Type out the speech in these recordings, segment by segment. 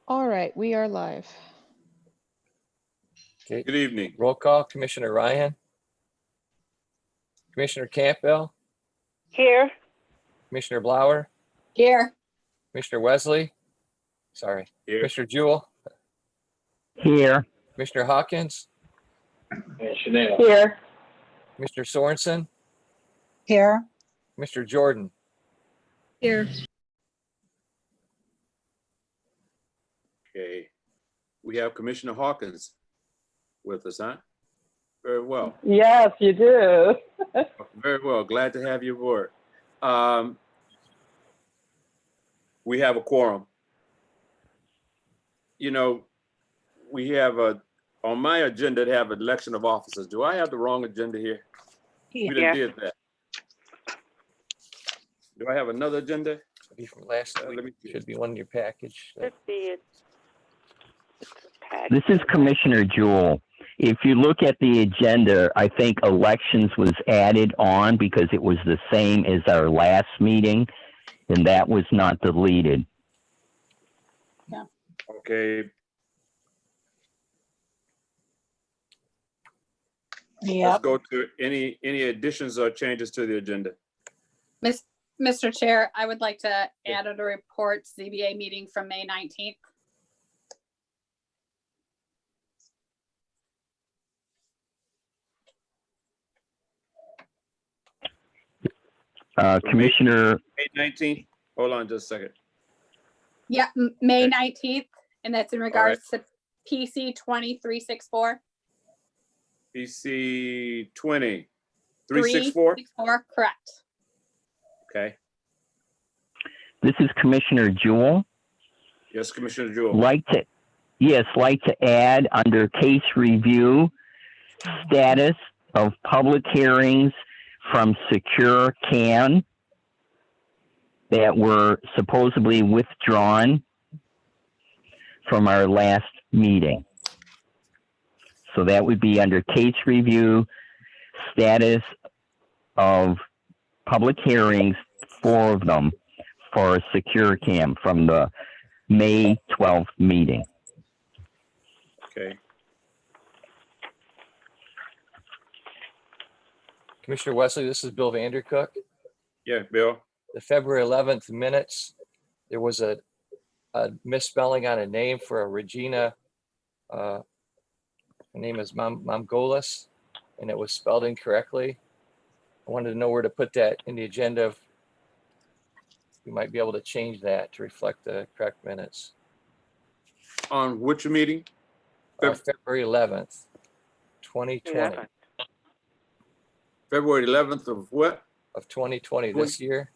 All right, we are live. Okay, Good evening. roll call, Commissioner Ryan. Commissioner Campbell, Here. Commissioner Blauer, Here. Commissioner Wesley, sorry, Here. Commissioner Jewell, Here. Commissioner Hawkins, Here. Commissioner Sorensen, Here. Commissioner Jordan. Here. Okay. We have Commissioner Hawkins with us, huh? Very well. Yes, you do. Very well. Glad to have you aboard. We have a quorum. You know, we have on my agenda to have election of officers. Do I have the wrong agenda here? We done did that. Do I have another agenda? Should be from last Let week. me see. Should be one in your package. Should be This is Commissioner Jewell. If you look at the agenda, I think elections was added on because it was the same as our last meeting, and that was not deleted. Okay. Let's Yep. go to any additions or changes to the agenda. Mr. Chair, I would like to add a report ZBA meeting from May 19th. Commissioner, May 19th. Hold on just a second. Yeah, May 19th, and that's in regards to PC 2364. PC 20, 364. 364, correct. Okay. this is Commissioner Jewell. Yes, Commissioner Jewell. Like to add under case review, status of public hearings from Secure Can that were supposedly withdrawn from our last meeting. So that would be under case review, status of public hearings, 4 of them for Secure Cam from the May 12th meeting. Okay. Commissioner Wesley, this is Bill Vandercook. Yeah, Bill. The February 11th minutes, there was a misspelling on a name for a Regina. Her name is Mamgolis, and it was spelled incorrectly. I wanted to know where to put that in the agenda. We might be able to change that to reflect the correct minutes. On which meeting? February 11th, 2020, February 11th of what? of 2020, this year.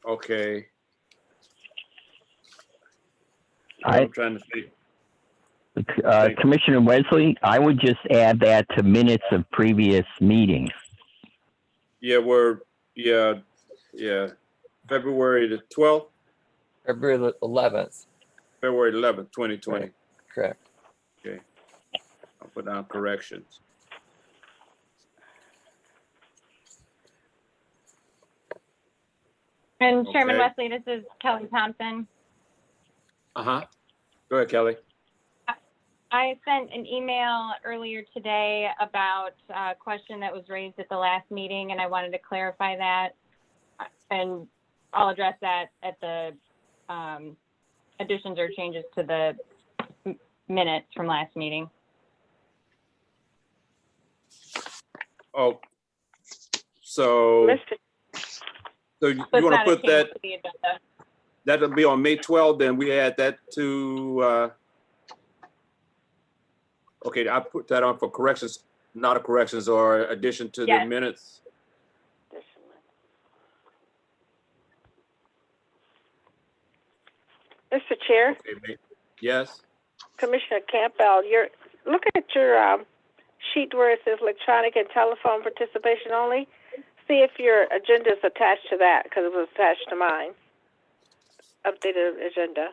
Okay. I- I'm trying to think. Commissioner Wesley, I would just add that to minutes of previous meetings. Yeah, February the 12th, February 11th, February 11th, 2020. Right. correct. Okay. I'll put down corrections. And Chairman Okay. Wesley, this is Kelly Thompson. Uh-huh. Go ahead, Kelly. I sent an email earlier today about a question that was raised at the last meeting, and I wanted to clarify that. And I'll address that at the additions or changes to the minutes from last meeting. Oh, so you So it's want to not a put change that, to the agenda. that'll be on May 12th, then we add that to, okay, I put that on for corrections, not a corrections or addition to the Yes. minutes. Mr. Chair, Okay, yes, Commissioner Campbell, look at your sheet where it says electronic and telephone participation only. See if your agenda is attached to that, because it was attached to mine. Updated agenda.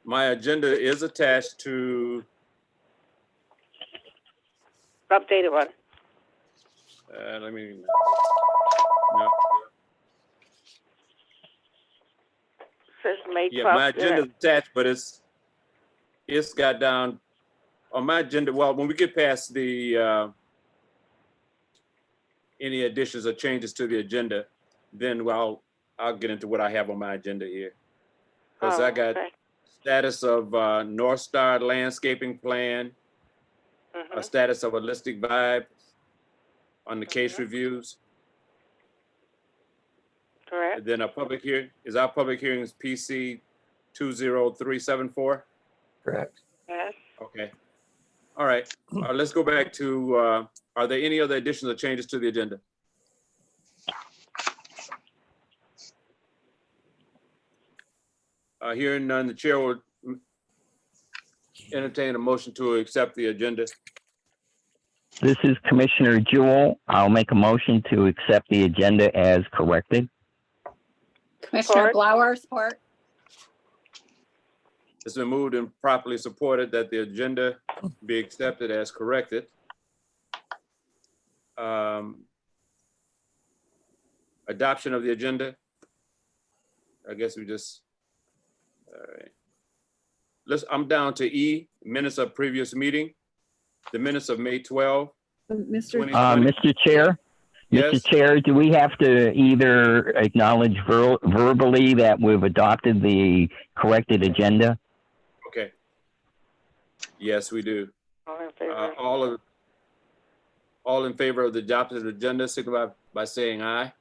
my agenda is attached to updated one. Let me, no. Says May 12th. Yeah, my agenda's attached, but it's got down on my agenda. Well, when we get past the any additions or changes to the agenda, then I'll get into what I have on my agenda here. Because I got okay. status of Northstar landscaping plan, a status of holistic vibe on the case reviews. Correct. And then our public hearing is PC 20374. Correct. Yes. Okay. All right. Let's go back to, are there any other additions or changes to the agenda? Hearing none, the chair will entertain a motion to accept the agenda. This is Commissioner Jewell. I'll make a motion to accept the agenda as corrected. Commissioner Support. Blauer, support. It's been moved and properly supported that the agenda be accepted as corrected. Adoption of the agenda. I guess we just, all right. I'm down to E, minutes of previous meeting, the minutes of May 12. Mr. 2020. Mr. Chair, Yes. Mr. Chair, do we have to either acknowledge verbally that we've adopted the corrected agenda? Okay. Yes, we do. All in favor? All in favor of the adopted agenda, signify by saying aye.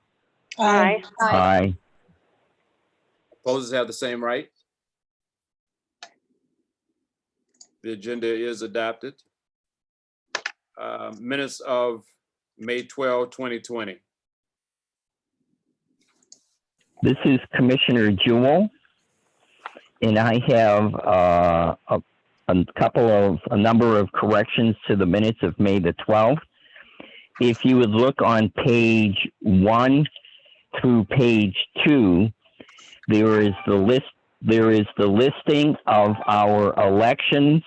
Aye. Aye. Opposers have the same right. The agenda is adopted. Minutes of May 12, 2020. This is Commissioner Jewell, and I have a number of corrections to the minutes of May the 12th. If you would look on page 1 through page 2, there is the listing of our elections.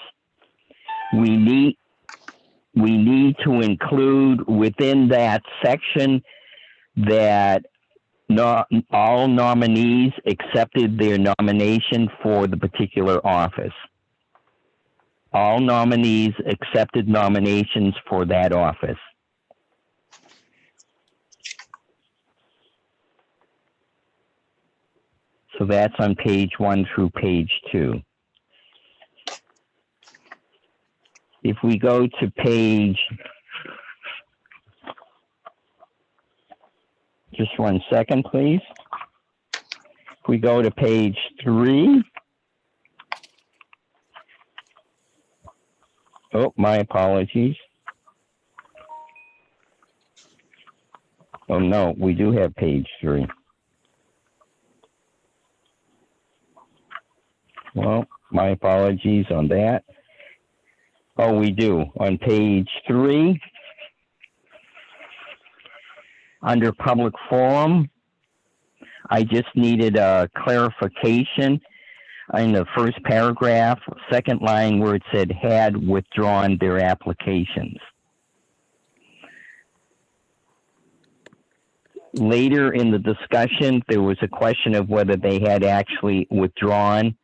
We need to include within that section that not all nominees accepted their nomination for the particular office. All nominees accepted nominations for that office. So that's on page 1 through page 2. If we go to page, just 1 second, please. If we go to page 3. Oh, my apologies. Oh, no, we do have page 3. Well, my apologies on that. Oh, we do. On page 3, under public forum, I just needed a clarification in the first paragraph, second line where it said had withdrawn their applications. Later in the discussion, there was a question of whether they had actually withdrawn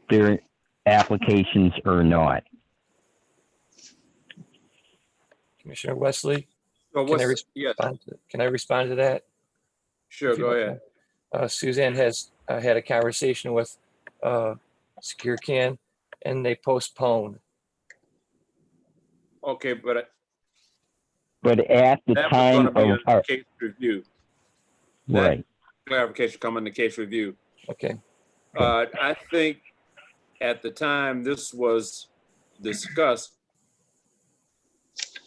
their applications or not. Commissioner Wesley, So can I yes, respond to that? sure, If you go don't ahead. Suzanne has had a conversation with Secure Can, and they postponed. Okay, but at the that was time going to be of a our, case review. That right, clarification come in the case review. Okay, I think at the time this was discussed,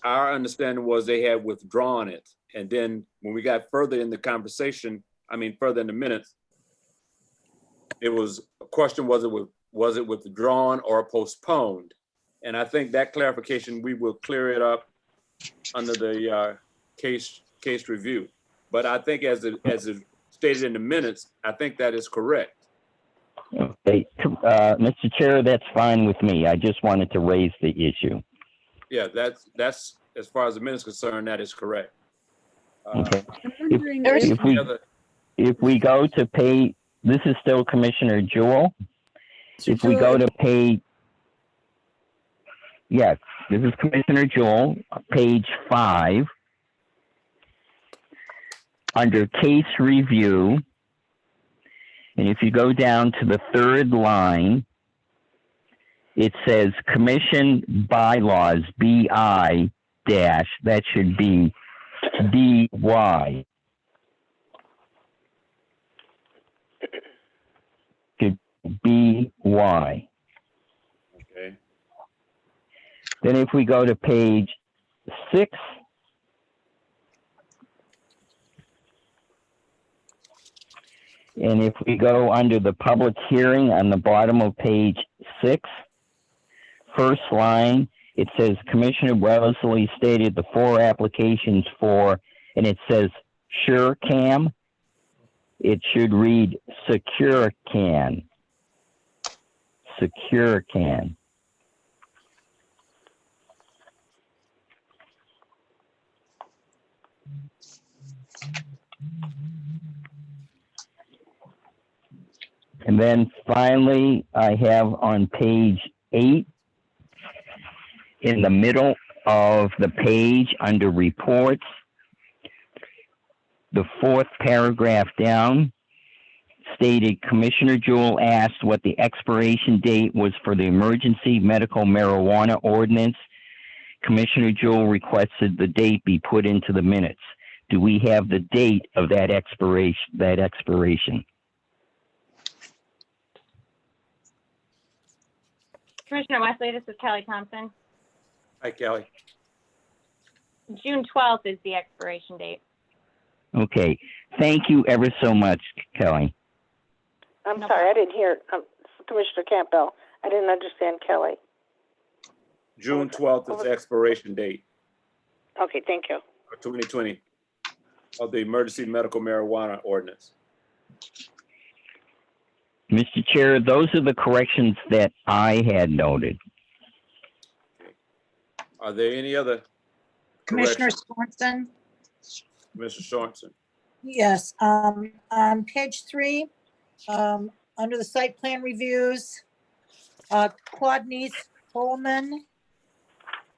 our understanding was they had withdrawn it. And then when we got further in the conversation, further in the minutes, it was a question, was it withdrawn or postponed? And I think that clarification, we will clear it up under the case review. But I think as it stated in the minutes, I think that is correct. okay. Mr. Chair, that's fine with me. I just wanted to raise the issue. Yeah, that's, as far as the minutes concerned, that is correct. Okay. I'm wondering There's- if, If we, Any other- if we go to page, this is still Commissioner Jewell. If we go to page, yes, this is Commissioner Jewell, page 5. Under case review, and if you go down to the third line, it says Commission Bylaws, BI dash, that should be BY. Should BY. Okay, Then if we go to page 6, and if we go under the public hearing on the bottom of page 6, first line, it says Commissioner Wellesley stated the 4 applications for, and it says SureCam. It should read SecureCan. SecureCan. And then finally, I have on page 8, in the middle of the page under reports, the 4th paragraph down stated Commissioner Jewell asked what the expiration date was for the emergency medical marijuana ordinance. Commissioner Jewell requested the date be put into the minutes. Do we have the date of that expiration? Commissioner Wesley, this is Kelly Thompson. hi, Kelly. June 12th is the expiration date. Okay. Thank you ever so much, Kelly. I'm No sorry, I didn't hear, Commissioner Campbell. I didn't understand Kelly. June 12th is the expiration date Okay, thank you. of 2020 of the emergency medical marijuana ordinance. Mr. Chair, those are the corrections that I had noted. Are there any other Commissioner corrections? Swanson? Mr. Sorensen? Yes, on page 3, under the site plan reviews, Claudenise Holman.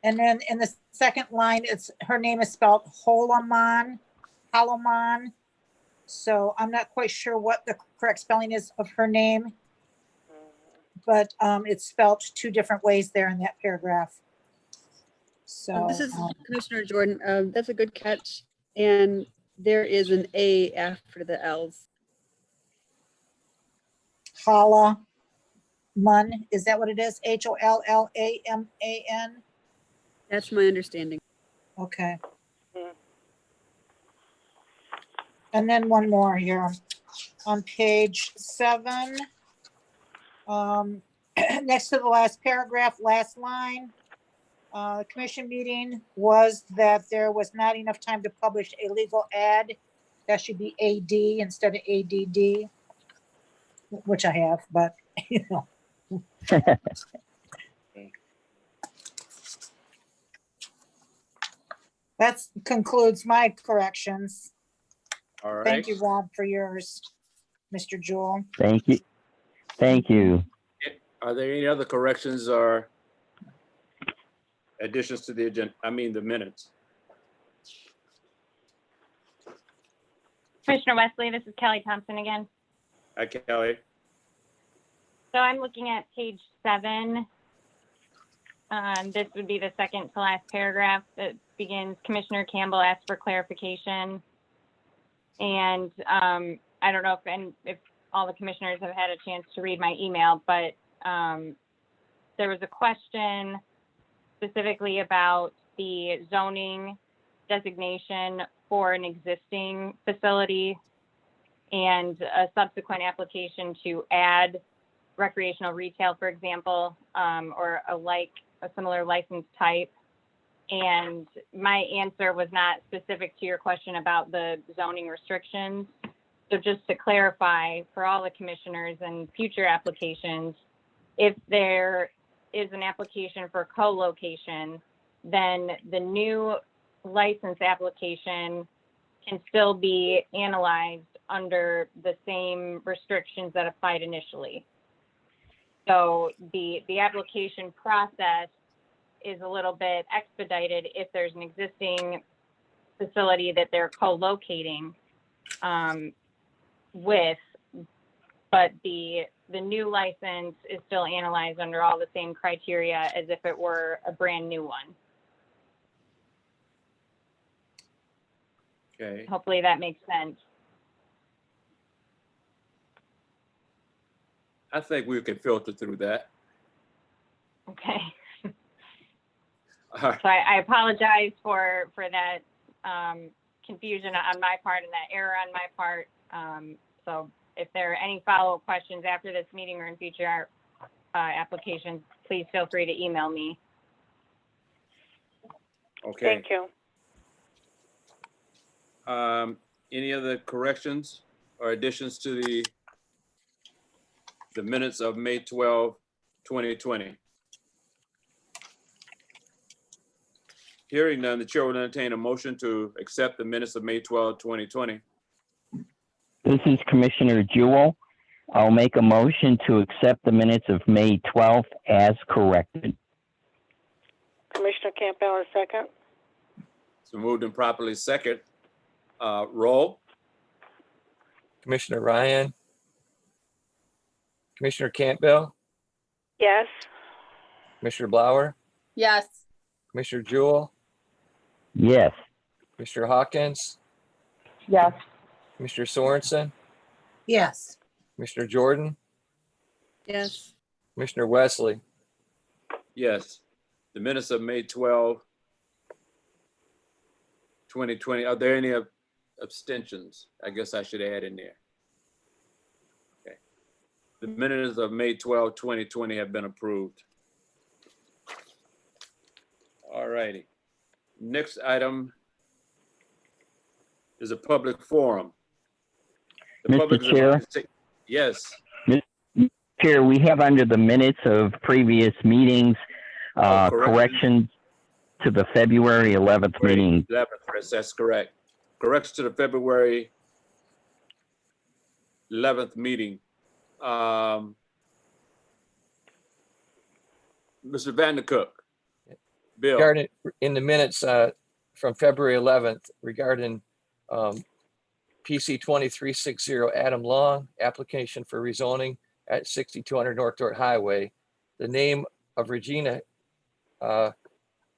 And then in the second line, her name is spelled Holoman. So I'm not quite sure what the correct spelling is of her name, but it's spelled 2 different ways there in that paragraph. So this is Commissioner Jordan. That's a good catch. And there is an A after the L's. Hollaman, is that what it is? Hollaman? That's my understanding. Okay. Hmm. And then one more here on page 7. Next to the last paragraph, last line. The commission meeting was that there was not enough time to publish a legal ad. That should be AD instead of ADD, which I have, but you know. That concludes my corrections. All right. Thank you, Rob, for yours, Mr. Jewell. Thank you. Thank you. Are there any other corrections or additions to the agenda? I mean, the minutes. Commissioner Wesley, this is Kelly Thompson again. Hi, Kelly. So I'm looking at page 7. This would be the second to last paragraph that begins, Commissioner Campbell asked for clarification. And I don't know if all the commissioners have had a chance to read my email, but there was a question specifically about the zoning designation for an existing facility and a subsequent application to add recreational retail, for example, or a similar license type. And my answer was not specific to your question about the zoning restrictions. So just to clarify for all the commissioners and future applications, if there is an application for co-location, then the new license application can still be analyzed under the same restrictions that applied initially. So the application process is a little bit expedited if there's an existing facility that they're co-locating with, but the new license is still analyzed under all the same criteria as if it were a brand new one. Okay. Hopefully that makes sense. I think we can filter through that. Okay. All right. So I apologize for that confusion on my part and that error on my part. So if there are any follow-up questions after this meeting or in future applications, please feel free to email me. Okay. Thank you. Any other corrections or additions to the minutes of May 12, 2020? Hearing none, the chair will entertain a motion to accept the minutes of May 12, 2020. This is Commissioner Jewell. I'll make a motion to accept the minutes of May 12th as corrected. Commissioner Campbell, a second. So moved and properly second. Roll. Commissioner Ryan, Commissioner Campbell, Yes. Commissioner Blauer, Yes. Commissioner Jewell, Yes. Commissioner Hawkins, Yes. Commissioner Sorensen, Yes. Commissioner Jordan, Yes. Commissioner Wesley. Yes. The minutes of May 12, 2020. Are there any abstentions? I guess I should add in there. Okay. The minutes of May 12, 2020 have been approved. All righty. Next item is a public forum. The Mr. public is Chair? invited to take- Yes. Chair, we have under the minutes of previous meetings, corrections to the February 11th meeting. 11th, yes, that's correct. Corrections to the February 11th meeting. Mr. Vandercook. Bill, Regarding in the minutes from February 11th regarding PC 2360 Adam Long, application for rezoning at 6200 North Dort Highway. The name of Regina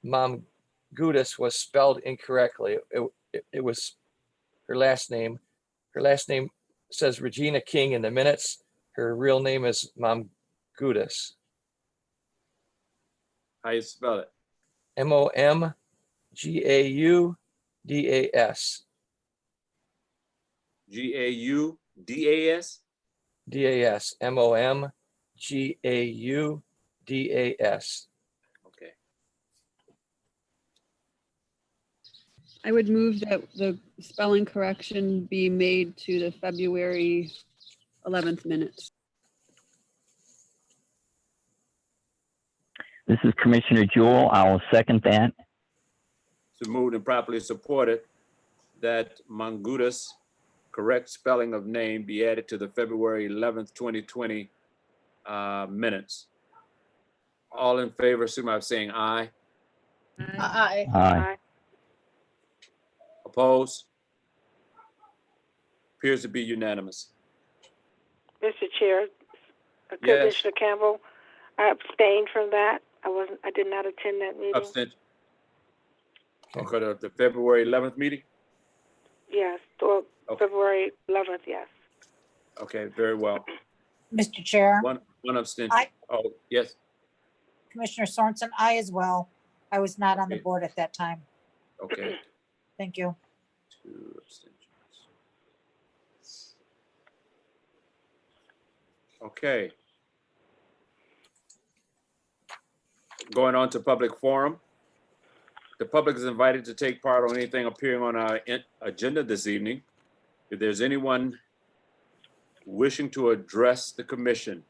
Momgudis was spelled incorrectly. It was her last name. Her last name says Regina King in the minutes. Her real name is Momgudis. how you spell it? Momgaudas. Gaudas? DAS. Momgaudas. Okay. I would move that the spelling correction be made to the February 11th minutes. This is Commissioner Jewell. I will second that. So moved and properly supported that Mongudas, correct spelling of name, be added to the February 11th, 2020 minutes. All in favor, signify by saying aye. Aye. Aye. Opposed? Appears to be unanimous. Mr. Chair, Yes. Commissioner Campbell, I abstained from that. I did not attend that meeting. Abstention. Okay, the February 11th meeting? Yes, or Okay. February 11th, yes. Okay, very well. Mr. Chair, One abstention. Aye. Oh, yes, Commissioner Sorensen, I as well. I was not on the Okay. board at that time. okay. Thank you. 2 abstentions. Okay. Going on to public forum. The public is invited to take part on anything appearing on our agenda this evening. If there's anyone wishing to address the commission,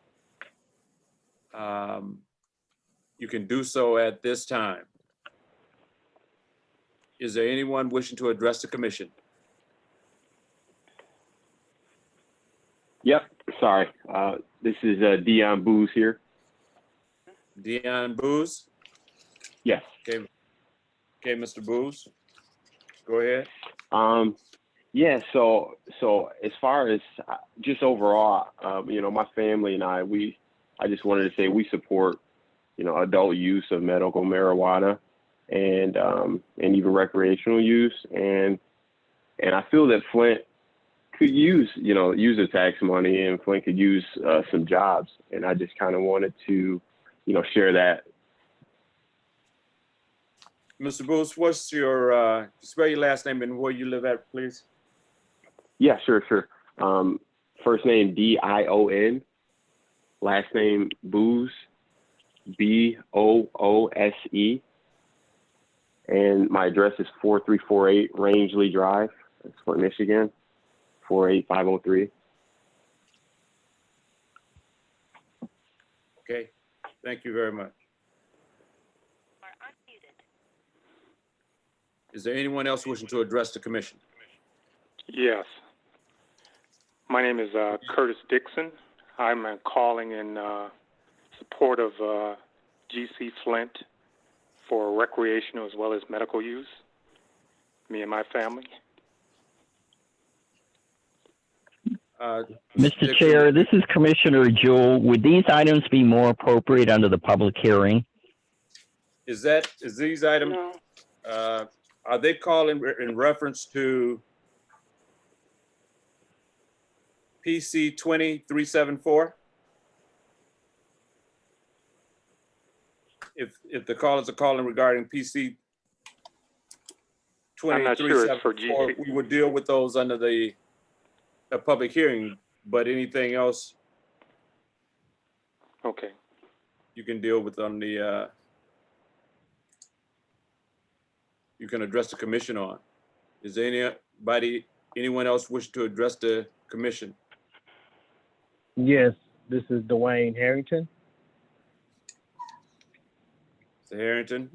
you can do so at this time. Is there anyone wishing to address the commission? Yep, sorry. This is Dion Booz here. Dion Booz? Yes. Okay, Mr. Booz, go ahead. Yeah, so as far as just overall, my family and I just wanted to say we support, adult use of medical marijuana and even recreational use. And I feel that Flint could use the tax money, and Flint could use some jobs. And I just kind of wanted to, share that. Mr. Booz, what's your, spell your last name and where you live at, please? Yeah, sure. First name Dion, last name Booz, Boose, and my address is 4348 Rangeley Drive, that's Flint, Michigan, 48503. Okay, thank you very much. Is there anyone else wishing to address the commission? Yes. My name is Curtis Dixon. I'm calling in support of GC Flint for recreational as well as medical use, me and my family. Mr. Chair, this is Commissioner Jewell. Would these items be more appropriate under the public hearing? Is these items, are they calling in reference to PC 20374? If the callers are calling regarding PC I'm not sure it's for 20374, GC. we would deal with those under the public hearing, but anything else Okay. you can deal with on the, you can address the commission on. Is there anyone else wish to address the commission? Yes, this is Dwayne Harrington. Mr. Harrington,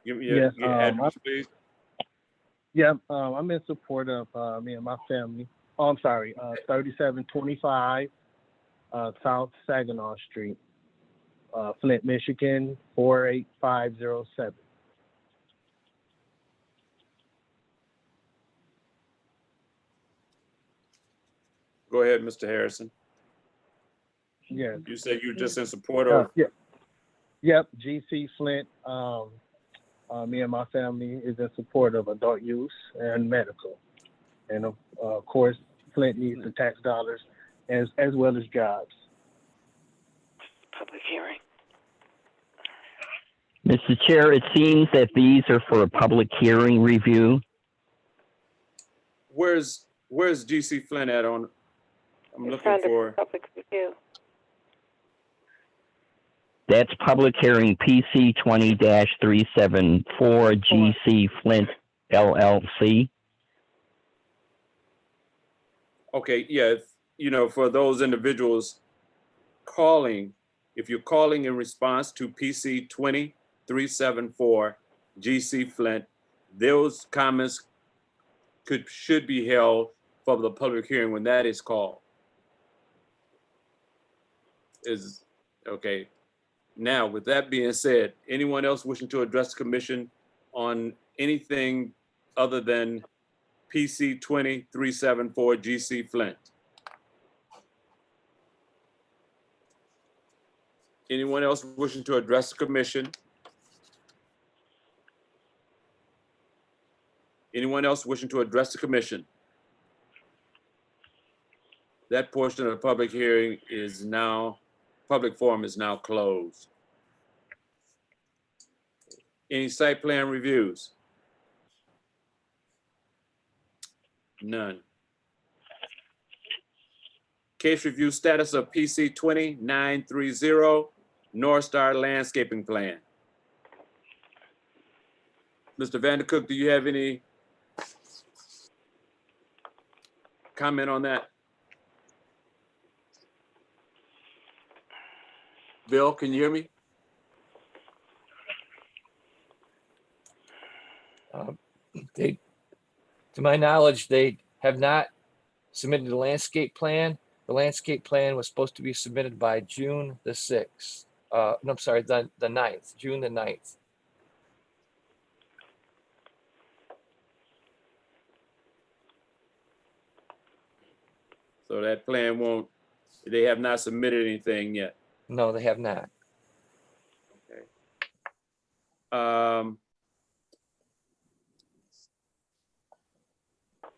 give me Yes, your address, please. Yeah, I'm in support of me and my family. Oh, I'm sorry, 3725 South Saginaw Street, Flint, Michigan, 48507. Go ahead, Mr. Harrison. Yes. You said you're just in support of, Yeah. Yep, GC Flint. Me and my family is in support of adult use and medical. And of course, Flint needs the tax dollars as well as jobs. Public hearing. Mr. Chair, it seems that these are for a public hearing review. where's GC Flint at on, I'm looking Under for, public review. That's public hearing PC 20-374 GC Flint LLC. okay, yeah, for those individuals calling, if you're calling in response to PC 20374 GC Flint, those comments should be held for the public hearing when that is called. Okay. Now, with that being said, anyone else wishing to address the commission on anything other than PC 20374 GC Flint? Anyone else wishing to address the commission? Anyone else wishing to address the commission? That portion of the public hearing is now, public forum is now closed. Any site plan reviews? None. Case review status of PC 20930 Northstar Landscaping Plan. Mr. Vandercook, do you have any comment on that? Bill, can you hear me? They, to my knowledge, they have not submitted the landscape plan. The landscape plan was supposed to be submitted by June the 6th. No, I'm sorry, the 9th, June the 9th. So that plan won't, they have not submitted anything yet. No, they have not.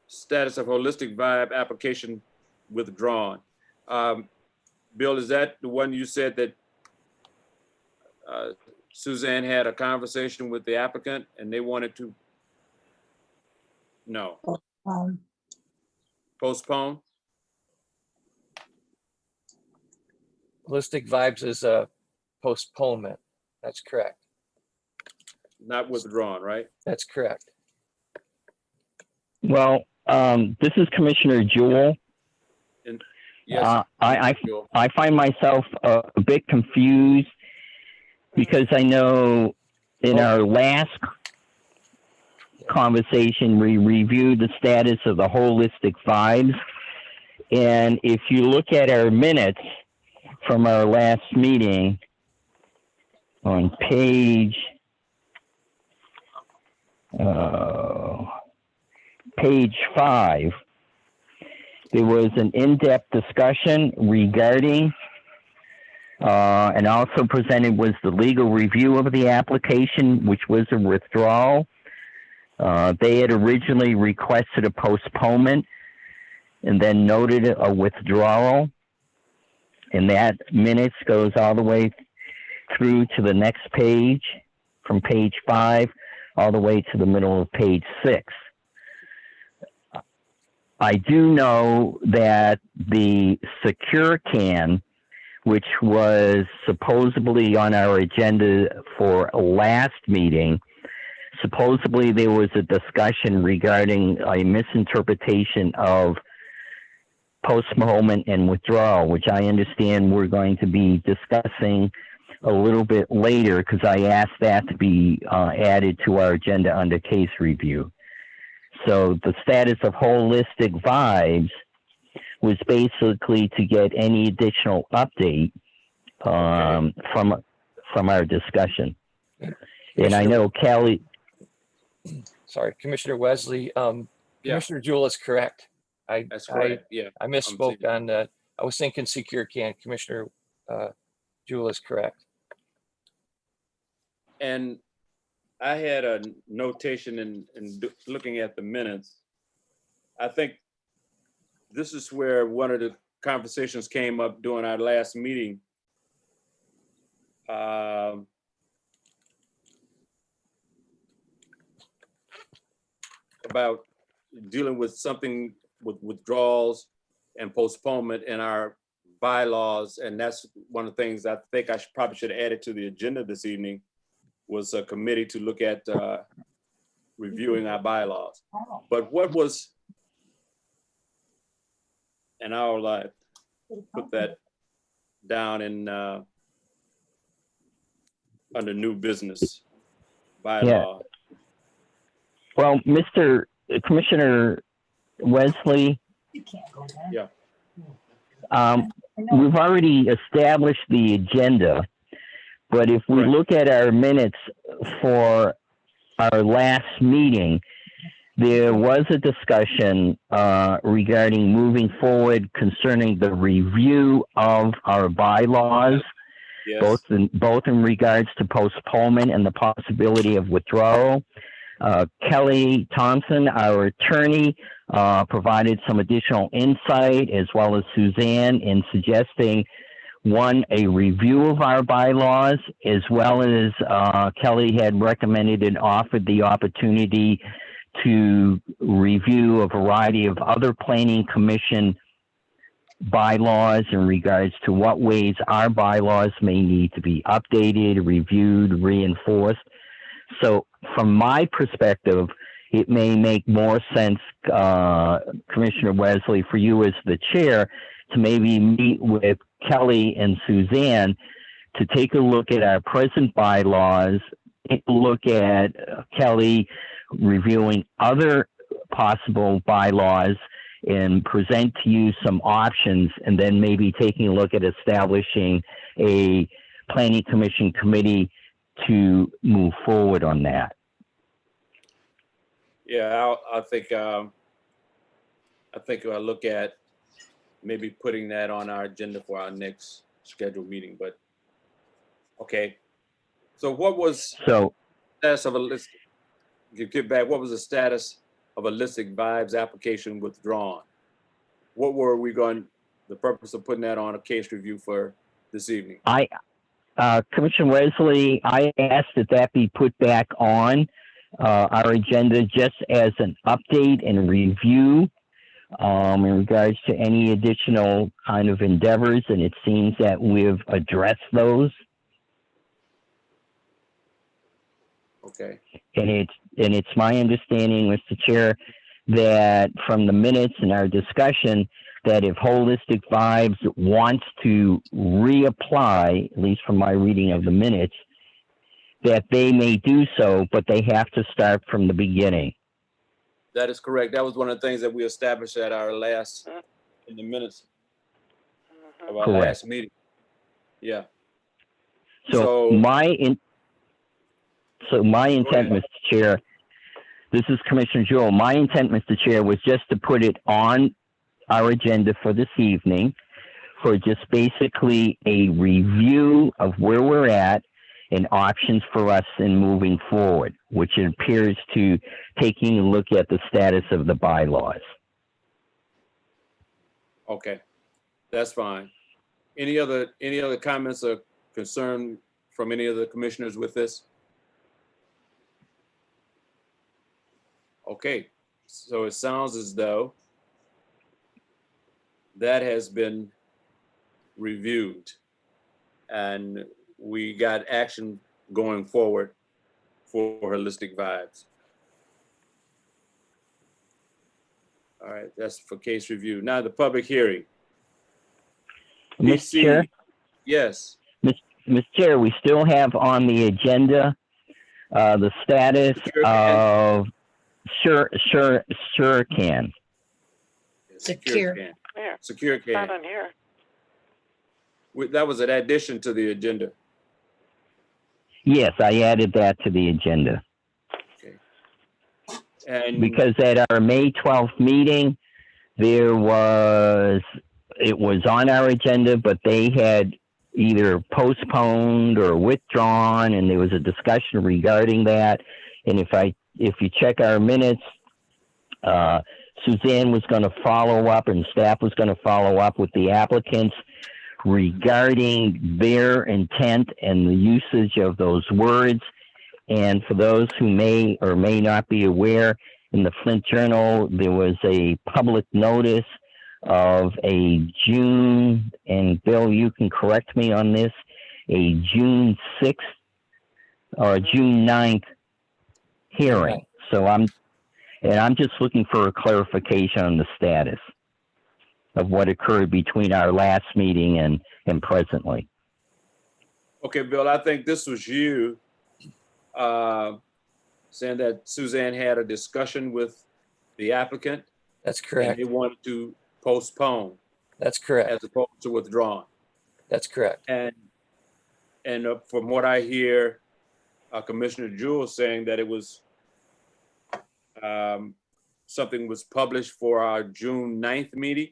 Status of holistic vibe application withdrawn. Bill, is that the one you said that Suzanne had a conversation with the applicant and they wanted to? No. Postpone? Holistic Vibes is a postponement. That's correct. Not withdrawn, right? That's correct. Well, this is Commissioner Jewell. And yes, Bill. I find myself a bit confused because I know in our last conversation, we reviewed the status of the holistic vibes. And if you look at our minutes from our last meeting on page 5, there was an in-depth discussion regarding and also presented was the legal review of the application, which was a withdrawal. They had originally requested a postponement and then noted a withdrawal. And that minutes goes all the way through to the next page, from page 5 all the way to the middle of page 6. I do know that the secure can, which was supposedly on our agenda for last meeting, supposedly there was a discussion regarding a misinterpretation of postponement and withdrawal, which I understand we're going to be discussing a little bit later because I asked that to be added to our agenda under case review. So the status of holistic vibes was basically to get any additional update from our discussion. And I know Kelly. Sorry, Commissioner Wesley. Commissioner Jewell is correct. That's correct. Yeah. I misspoke on that. I was thinking secure can. Commissioner Jewell is correct. And I had a notation in looking at the minutes. I think this is where one of the conversations came up during our last meeting. About dealing with something with withdrawals and postponement in our bylaws. And that's one of the things I think I probably should add it to the agenda this evening, was a committee to look at reviewing our bylaws. But what was, and I'll put that down in under new business bylaw. Yeah. Well, Mr. Commissioner Wesley, yeah. We've already established the agenda, but if we look at our minutes for our last meeting, there was a discussion regarding moving forward concerning the review of our bylaws, Yes. both in regards to postponement and the possibility of withdrawal. Kelly Thompson, our attorney, provided some additional insight, as well as Suzanne, in suggesting, one, a review of our bylaws, as well as Kelly had recommended and offered the opportunity to review a variety of other planning commission bylaws in regards to what ways our bylaws may need to be updated, reviewed, reinforced. So from my perspective, it may make more sense, Commissioner Wesley, for you as the chair to maybe meet with Kelly and Suzanne to take a look at our present bylaws, take a look at, Kelly, reviewing other possible bylaws and present to you some options, and then maybe taking a look at establishing a planning commission committee to move forward on that. Yeah, I think I'll look at maybe putting that on our agenda for our next scheduled meeting, but okay. So what was So, the status of a list? Get back, what was the status of a Holistic Vibes application withdrawn? What were we the purpose of putting that on a case review for this evening? Commissioner Wesley, I asked that be put back on our agenda just as an update and review in regards to any additional kind of endeavors, and it seems that we've addressed those. Okay. And it's my understanding, Mr. Chair, that from the minutes in our discussion, that if Holistic Vibes wants to reapply, at least from my reading of the minutes, that they may do so, but they have to start from the beginning. That is correct. That was one of the things that we established at our last, in the minutes of our Correct. last meeting. Yeah. So my intent, Mr. Chair, this is Commissioner Jewell. My intent, Mr. Chair, was just to put it on our agenda for this evening for just basically a review of where we're at and options for us in moving forward, which appears to taking a look at the status of the bylaws. Okay, that's fine. Any other comments or concern from any of the commissioners with this? Okay, so it sounds as though that has been reviewed and we got action going forward for Holistic Vibes. All right, that's for case review. Now the public hearing. Mr. Chair? Yes. Mr. Chair, we still have on the agenda the status of Sure Can. Secure Can. Where? Secure Can. Not on here. That was an addition to the agenda. Yes, I added that to the agenda. Okay. And Because at our May 12th meeting, it was on our agenda, but they had either postponed or withdrawn, and there was a discussion regarding that. And if you check our minutes, Suzanne was going to follow up and staff was going to follow up with the applicants regarding their intent and the usage of those words. And for those who may or may not be aware, in the Flint Journal, there was a public notice of a June, and Bill, you can correct me on this, a June 6th or June 9th hearing. So I'm just looking for a clarification on the status of what occurred between our last meeting and presently. okay, Bill, I think this was you saying that Suzanne had a discussion with the applicant. That's And correct. they wanted to postpone That's correct. as opposed to withdrawn. That's correct. And from what I hear, Commissioner Jewell saying that it was something was published for our June 9th meeting.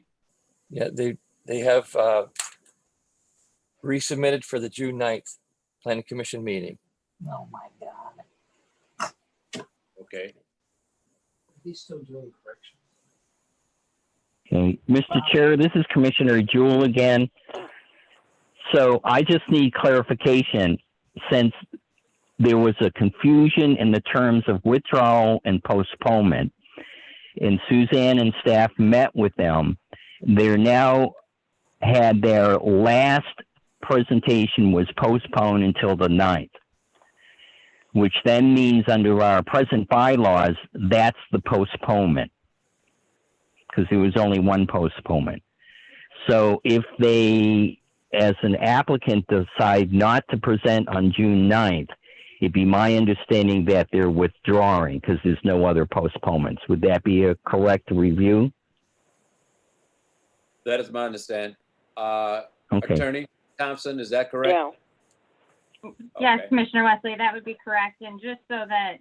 Yeah, they have resubmitted for the June 9th Planning Commission meeting. Oh, my God. Okay. He's still doing corrections. Okay. Mr. Chair, this is Commissioner Jewell again. So I just need clarification, since there was a confusion in the terms of withdrawal and postponement, and Suzanne and staff met with them. They're now had their last presentation was postponed until the 9th, which then means under our present bylaws, that's the postponement, because there was only one postponement. So if they, as an applicant, decide not to present on June 9th, it'd be my understanding that they're withdrawing because there's no other postponements. Would that be a correct review? That is my understanding. Okay. Attorney Thompson, is that correct? Yeah. Yes, Okay. Commissioner Wesley, that would be correct. And just so that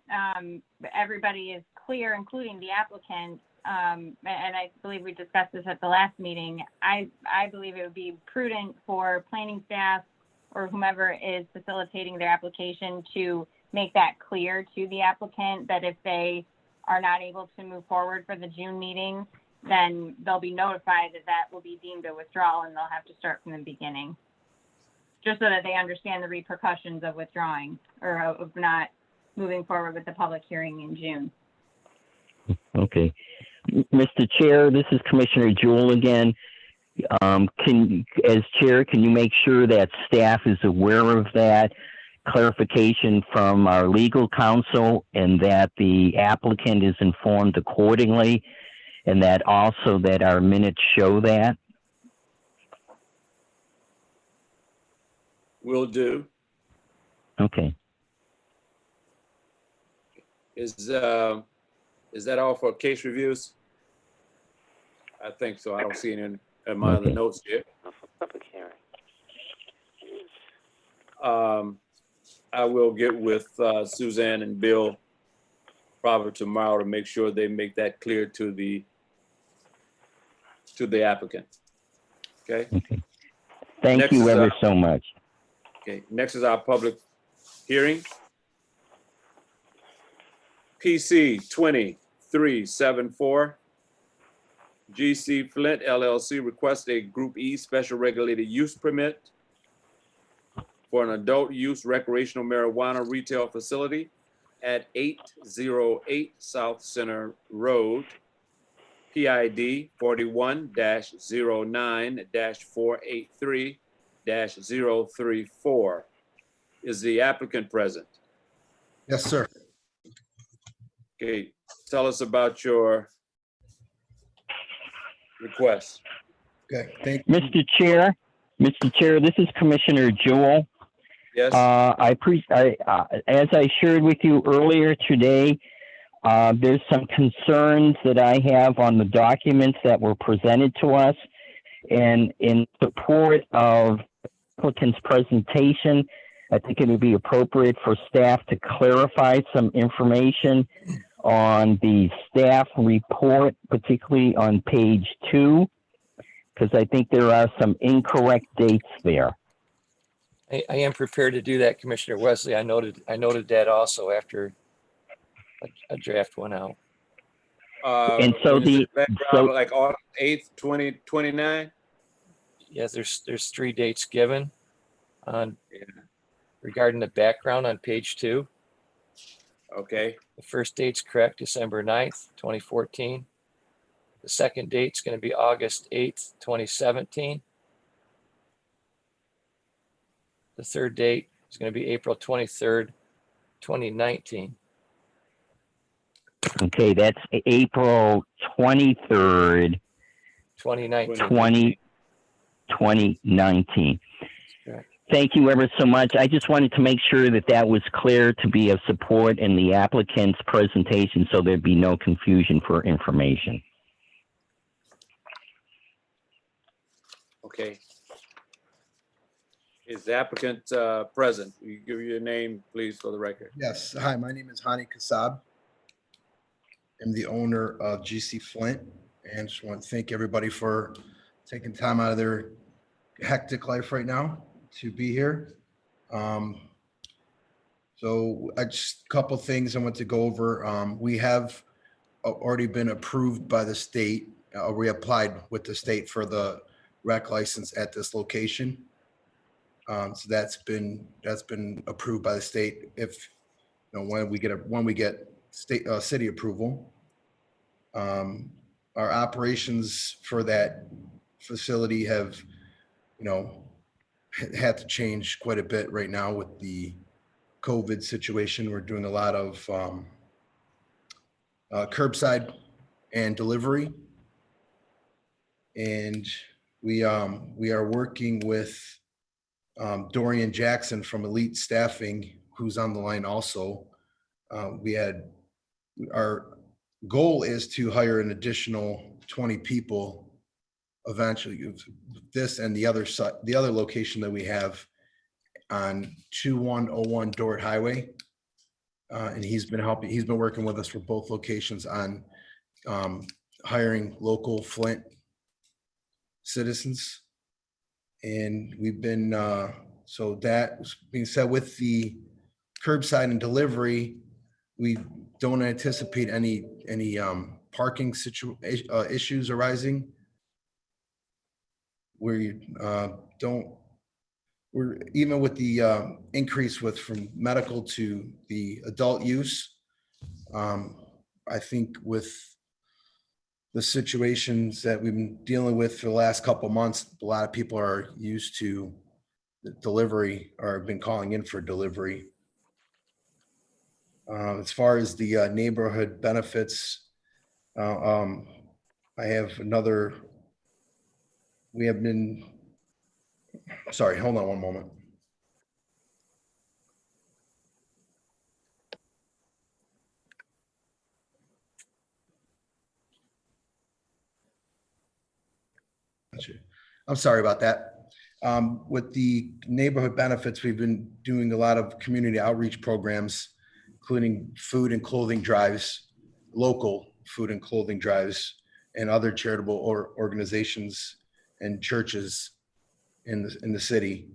everybody is clear, including the applicant, and I believe we discussed this at the last meeting, I believe it would be prudent for planning staff or whomever is facilitating their application to make that clear to the applicant that if they are not able to move forward for the June meeting, then they'll be notified that that will be deemed a withdrawal and they'll have to start from the beginning. Just so that they understand the repercussions of withdrawing or of not moving forward with the public hearing in June. Okay. Mr. Chair, this is Commissioner Jewell again. As chair, can you make sure that staff is aware of that clarification from our legal counsel and that the applicant is informed accordingly and that also that our minutes show that? Will do. Okay. Is that all for case reviews? I think so. I don't see any in my other Okay. notes here. Public hearing. I will get with Suzanne and Bill probably tomorrow to make sure they make that clear to the applicant. Okay. Okay. Thank Next you is, ever so much. Okay. Next is our public hearing. PC 2374. GC Flint LLC requests a Group E special regulated use permit for an adult use recreational marijuana retail facility at 808 South Center Road, PID 41-09-483-034. Is the applicant present? Yes, sir. Okay, tell us about your request. Okay, thank you. Mr. Chair, this is Commissioner Jewell. Yes, As I shared with you earlier today, there's some concerns that I have on the documents that were presented to us. And in support of applicant's presentation, I think it would be appropriate for staff to clarify some information on the staff report, particularly on page 2, because I think there are some incorrect dates there. I am prepared to do that, Commissioner Wesley. I noted that also after a draft went out. And so like August 8th, 2029? Yes, there's 3 dates given on regarding the background on page 2. Okay, The first date's correct, December 9th, 2014. The second date's going to be August 8th, 2017. The third date is going to be April 23rd, 2019. Okay, that's April 23rd, 2019. 2019. Correct. Thank you ever so much. I just wanted to make sure that that was clear to be of support in the applicant's presentation so there'd be no confusion for information. okay. Is the applicant present? Will you give your name, please, for the record? Yes, hi, my name is Hani Kassab. I'm the owner of GC Flint, and just want to thank everybody for taking time out of their hectic life right now to be here. So I just a couple things I want to go over. We have already been approved by the state. We applied with the state for the rec license at this location. So that's been approved by the state. If when we get state city approval, our operations for that facility have had to change quite a bit right now with the COVID situation. We're doing a lot of curbside and delivery, and we are working with Dorian Jackson from Elite Staffing, who's on the line also. Our goal is to hire an additional 20 people eventually. This and the other side, the other location that we have on 2101 Dort Highway. And he's been working with us for both locations on hiring local Flint citizens. And we've been, so that being said, with the curbside and delivery, we don't anticipate any parking issues arising. We're even with the increase from medical to the adult use. I think with the situations that we've been dealing with for the last couple of months, a lot of people are used to the delivery or have been calling in for delivery. As far as the neighborhood benefits, I have another, we have been, sorry, hold on one moment. I'm sorry about that. With the neighborhood benefits, we've been doing a lot of community outreach programs, including food and clothing drives, local food and clothing drives, and other charitable organizations and churches in the city.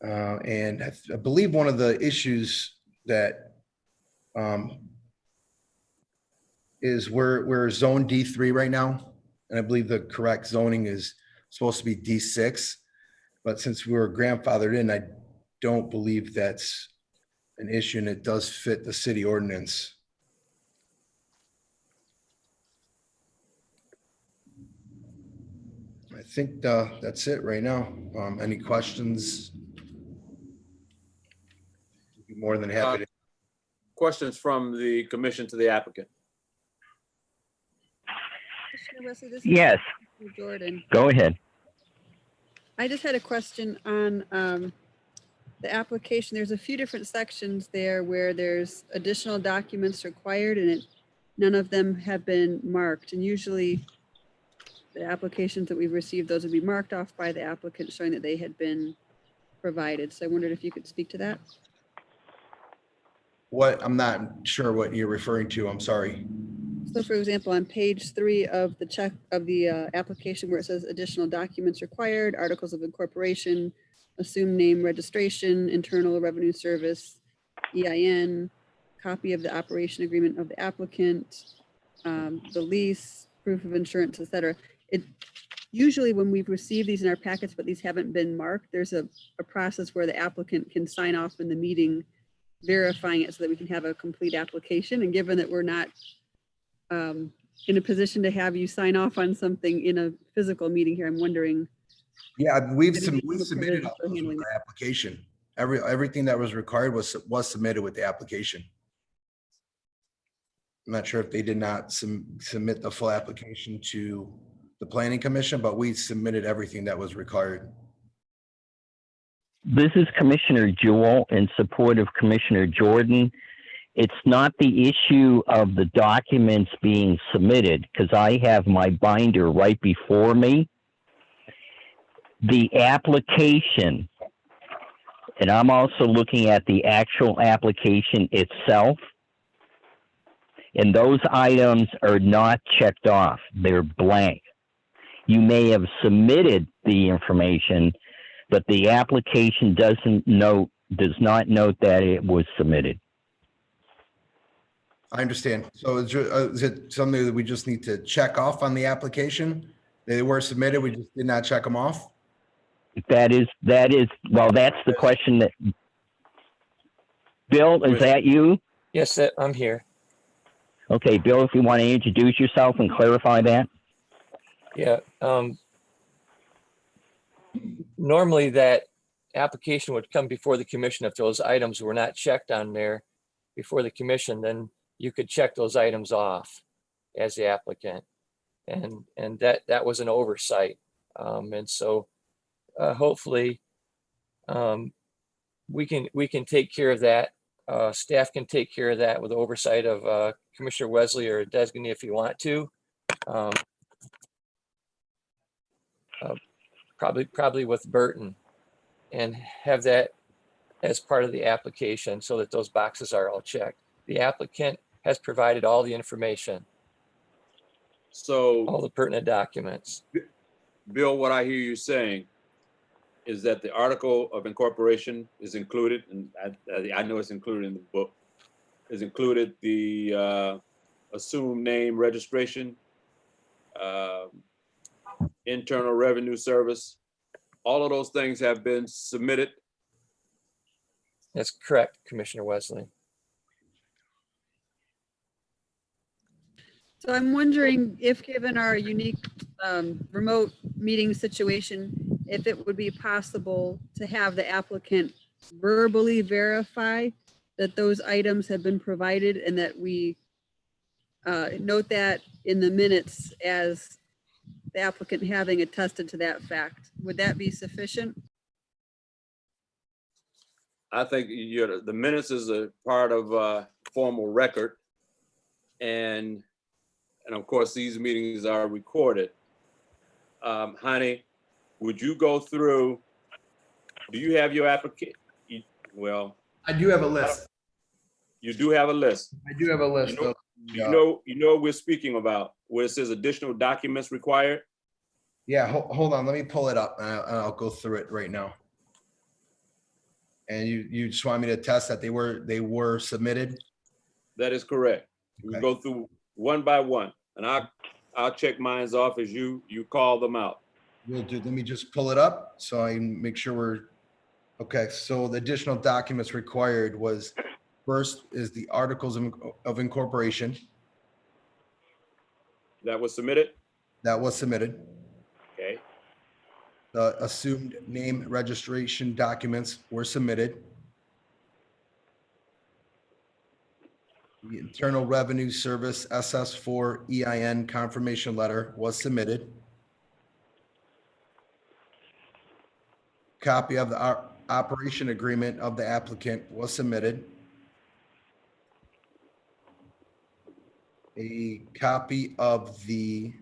And I believe one of the issues that is we're zone D3 right now. And I believe the correct zoning is supposed to be D6. But since we were grandfathered in, I don't believe that's an issue, and it does fit the city ordinance. I think that's it right now. Any questions? I'd be more than happy to. Questions from the commission to the applicant? Commissioner Wesley, this is Yes, Jordan. go ahead. I just had a question on the application. There's a few different sections there where there's additional documents required, and none of them have been marked. And usually the applications that we've received, those would be marked off by the applicant showing that they had been provided. So I wondered if you could speak to that. I'm not sure what you're referring to. I'm sorry. So for example, on page 3 of the application where it says additional documents required, articles of incorporation, assumed name registration, internal revenue service, EIN, copy of the operation agreement of the applicant, the lease, proof of insurance, etc. Usually when we've received these in our packets, but these haven't been marked, there's a process where the applicant can sign off in the meeting verifying it so that we can have a complete application. And given that we're not in a position to have you sign off on something in a physical meeting here, I'm wondering. Yeah, we've submitted the application. Everything that was required was submitted with the application. I'm not sure if they did not submit the full application to the planning commission, but we submitted everything that was required. This is Commissioner Jewell in support of Commissioner Jordan. It's not the issue of the documents being submitted, because I have my binder right before me. The application, and I'm also looking at the actual application itself, and those items are not checked off. They're blank. You may have submitted the information, but the application does not note that it was submitted. I understand. So is it something that we just need to check off on the application? They were submitted, we just did not check them off? That is, well, that's the question that, Bill, is that you? Yes, I'm here. Okay, Bill, if you want to introduce yourself and clarify that. Yeah. Normally that application would come before the commission. If those items were not checked on there before the commission, then you could check those items off as the applicant. And that was an oversight. And so hopefully we can take care of that. Staff can take care of that with oversight of Commissioner Wesley or a designee if you want to. Probably with Burton, and have that as part of the application so that those boxes are all checked. The applicant has provided all the information, So, all the pertinent documents. Bill, what I hear you saying is that the article of incorporation is included, and I know it's included in the book, is included the assumed name registration, Internal Revenue Service. All of those things have been submitted. That's correct, Commissioner Wesley. So I'm wondering if, given our unique remote meeting situation, if it would be possible to have the applicant verbally verify that those items have been provided and that we note that in the minutes as the applicant having attested to that fact. Would that be sufficient? I think the minutes is a part of formal record. And of course, these meetings are recorded. Honey, would you go through, do you have your application? Well, I do have a list. you do have a list. I do have a list. You know what we're speaking about, where it says additional documents required? Yeah, hold on. Let me pull it up and I'll go through it right now. And you just want me to test that they were submitted? That is correct. We Okay. go through one by one, and I'll check mines off as you call them out. Will do. Let me just pull it up so I can make sure we're, okay. So the additional documents required was, first is the articles of incorporation. That was submitted? That was submitted. Okay. The assumed name registration documents were submitted. The Internal Revenue Service SS4 EIN confirmation letter was submitted. Copy of the operation agreement of the applicant was submitted. A copy of the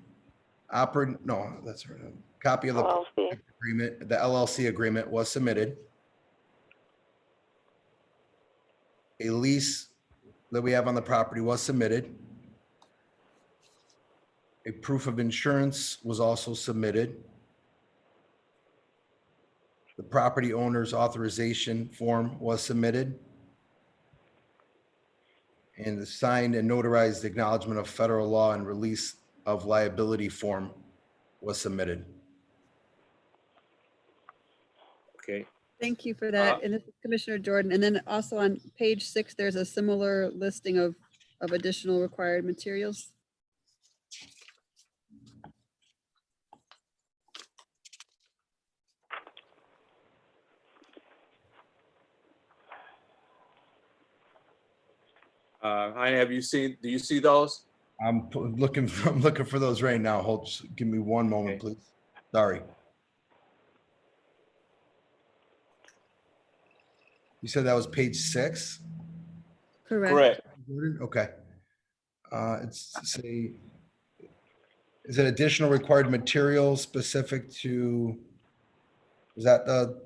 copy of the LLC. agreement, the LLC agreement was submitted. A lease that we have on the property was submitted. A proof of insurance was also submitted. The property owner's authorization form was submitted. And the signed and notarized acknowledgement of federal law and release of liability form was submitted. Okay. Thank you for that. And this is Commissioner Jordan. And then also on page 6, there's a similar listing of additional required materials. Do you see those? I'm looking for those right now. Just give me one moment, Okay. please. Sorry. You said that was page 6? Correct. Okay. Is it additional required materials specific to, is that the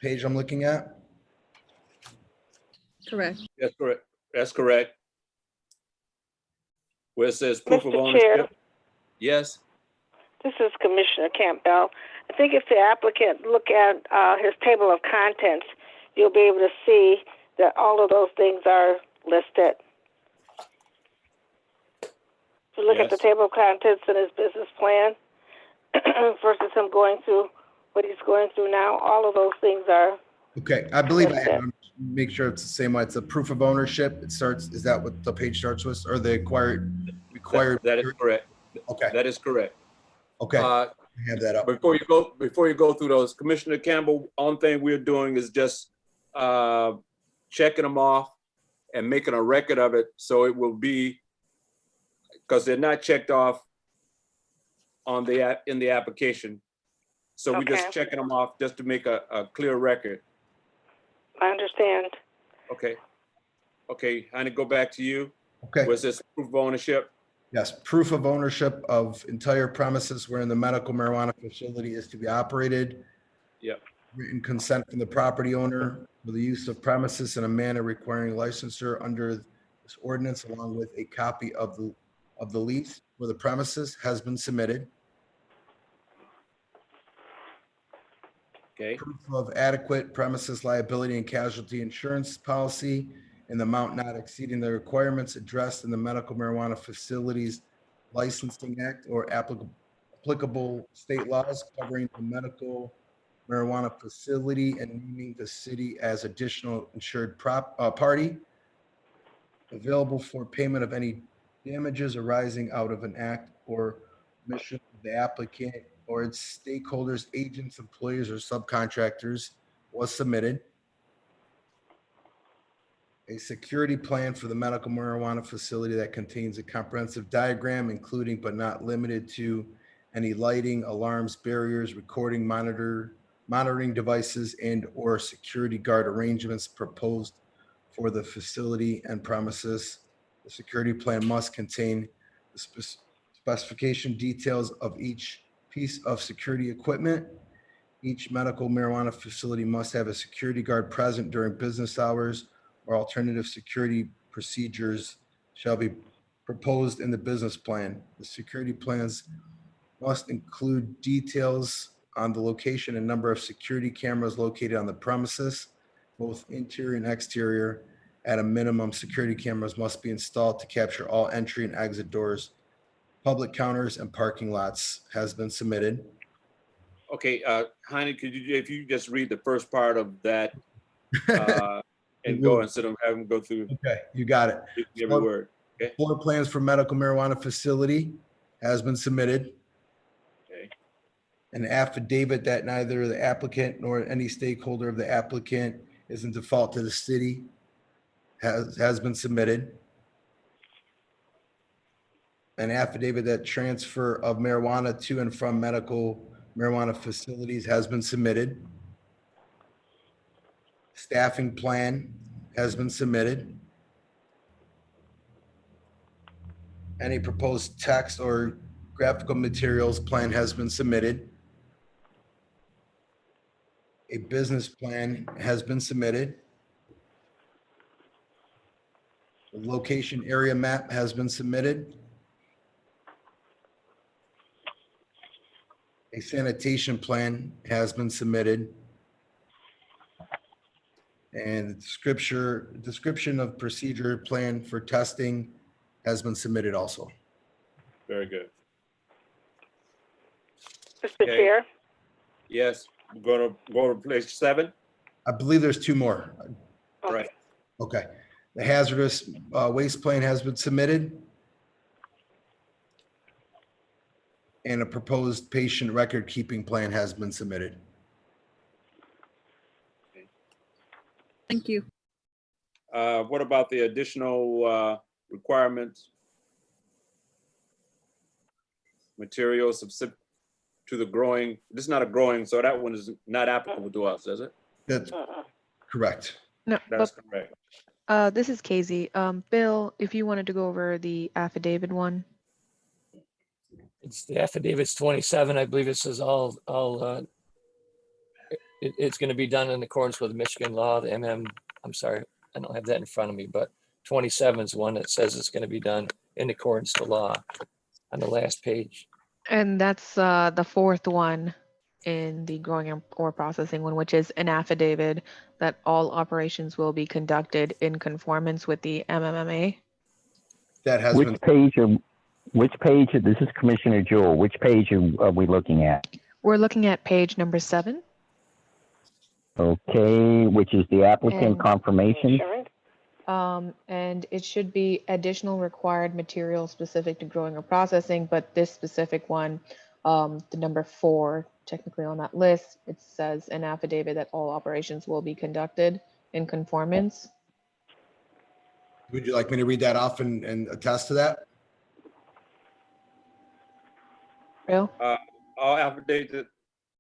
page I'm looking at? Correct. That's correct. That's correct. Where it says proof of Mr. Chair. ownership? Yes. This is Commissioner Campbell. I think if the applicant look at his table of contents, you'll be able to see that all of those things are listed. If you look at the Yes. table of contents in his business plan versus him going through what he's going through now, all of those things are. Okay, I believe I have. Make sure it's the same one. It's a proof of ownership. It starts, is that what the page starts with? Or the required? That is correct. Okay, That is correct. okay. I have that up. Before you go through those, Commissioner Campbell, only thing we're doing is just checking them off and making a record of it. So it will be, because they're not checked off on in the application. So we're just Okay. checking them off just to make a clear record. I understand. Okay. Okay, Heine, go back to you. Okay. Was this proof of ownership? Yes, proof of ownership of entire premises wherein the medical marijuana facility is to be operated. Yep. Written consent from the property owner for the use of premises in a manner requiring licensure under this ordinance, along with a copy of the lease for the premises has been submitted. Okay, Proof of adequate premises liability and casualty insurance policy in the amount not exceeding the requirements addressed in the Medical Marijuana Facilities Licensing Act or applicable state laws covering the medical marijuana facility and naming the city as additional insured party. Available for payment of any damages arising out of an act or mission of the applicant or its stakeholders, agents, employees, or subcontractors was submitted. A security plan for the medical marijuana facility that contains a comprehensive diagram, including but not limited to any lighting, alarms, barriers, recording, monitoring devices, and or security guard arrangements proposed for the facility and premises. The security plan must contain the specification details of each piece of security equipment. Each medical marijuana facility must have a security guard present during business hours, or alternative security procedures shall be proposed in the business plan. The security plans must include details on the location and number of security cameras located on the premises, both interior and exterior. At a minimum, security cameras must be installed to capture all entry and exit doors. Public counters and parking lots has been submitted. okay, Heine, could you, if you just read the first part of that and go instead of having go through Okay, you got it. every word. Okay. Floor plans for medical marijuana facility has been submitted. Okay. An affidavit that neither the applicant nor any stakeholder of the applicant is in default to the city has been submitted. An affidavit that transfer of marijuana to and from medical marijuana facilities has been submitted. Staffing plan has been submitted. Any proposed text or graphical materials plan has been submitted. A business plan has been submitted. The location area map has been submitted. A sanitation plan has been submitted. And description of procedure plan for testing has been submitted also. Very good. Mr. Okay. Chair, Yes, we're gonna go to page 7. I believe there's two more. Right. Okay. The hazardous waste plan has been submitted. And a proposed patient record keeping plan has been submitted. Thank you. What about the additional requirements? Materials specific to the growing, this is not a growing, so that one is not applicable to us, is it? That's correct. No, That's correct. this is Casey. Bill, if you wanted to go over the affidavit one. It's the affidavit's 27. I believe it says it's going to be done in accordance with Michigan law, the I'm sorry, I don't have that in front of me, but 27 is one that says it's going to be done in accordance to law on the last page. And that's the fourth one in the growing or processing one, which is an affidavit that all operations will be conducted in conformance with the MMMA. That has been. Which page, this is Commissioner Jewell, which page are we looking at? We're looking at page number 7. Okay, which is the applicant And- confirmation. And it should be additional required material specific to growing or processing, but this specific one, the number 4, technically on that list, it says an affidavit that all operations will be conducted in conformance. Would you like me to read that off and attest to that? Bill? All affidavits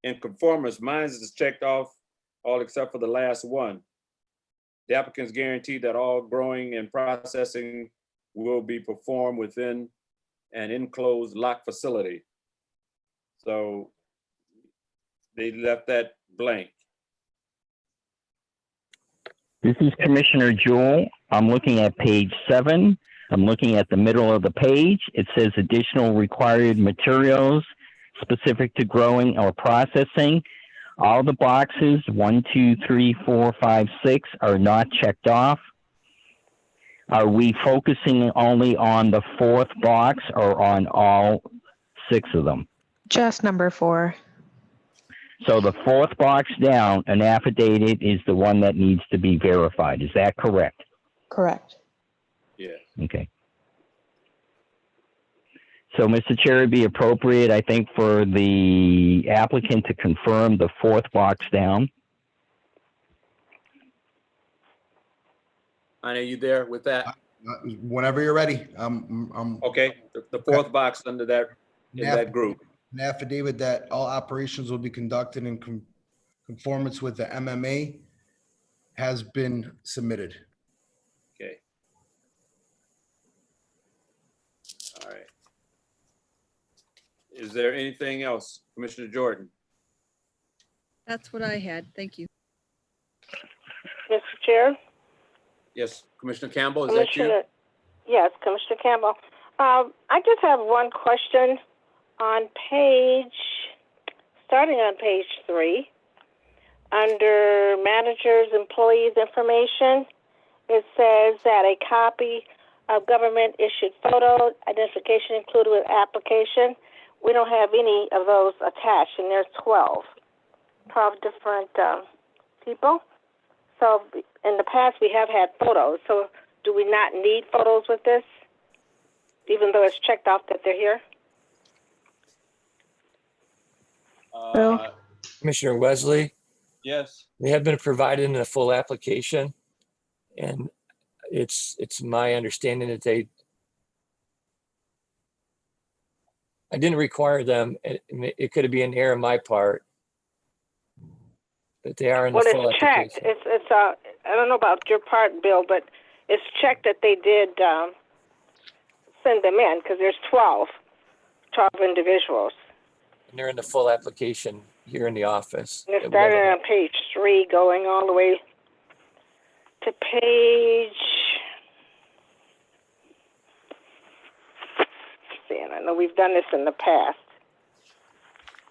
in conformance, mine is checked off, all except for the last one. The applicants guarantee that all growing and processing will be performed within an enclosed locked facility. So they left that blank. This is Commissioner Jewell. I'm looking at page 7. I'm looking at the middle of the page. It says additional required materials specific to growing or processing. All the boxes, 1, 2, 3, 4, 5, 6 are not checked off. Are we focusing only on the 4th box or on all 6 of them? Just number 4. So the 4th box down, an affidavit is the one that needs to be verified. Is that correct? Correct. Yeah. Okay. So, Mr. Chair, it'd be appropriate, I think, for the applicant to confirm the 4th box down. Are you there with that? Whenever you're ready. Okay, the 4th box under that, in that group. An affidavit that all operations will be conducted in conformance with the MMA has been submitted. Okay. All right. Is there anything else, Commissioner Jordan? That's what I had. Thank you. Mr. Chair? Yes, Commissioner Campbell, is that you? Yes, Commissioner Campbell. I just have one question on starting on page 3, under managers, employees information. It says that a copy of government issued photo identification included with application. We don't have any of those attached, and there's 12 different people. So in the past, we have had photos. So do we not need photos with this, even though it's checked off that they're here? Commissioner Wesley, Yes. they have been provided in a full application. And it's my understanding that I didn't require them. It could be an error on my part, but they are in the full Well, it's checked. application. It's I don't know about your part, Bill, but it's checked that they did send them in, because there's 12 individuals. And they're in the full application here in the office. And it's starting on page 3, going all the way to page. See, and I know we've done this in the past.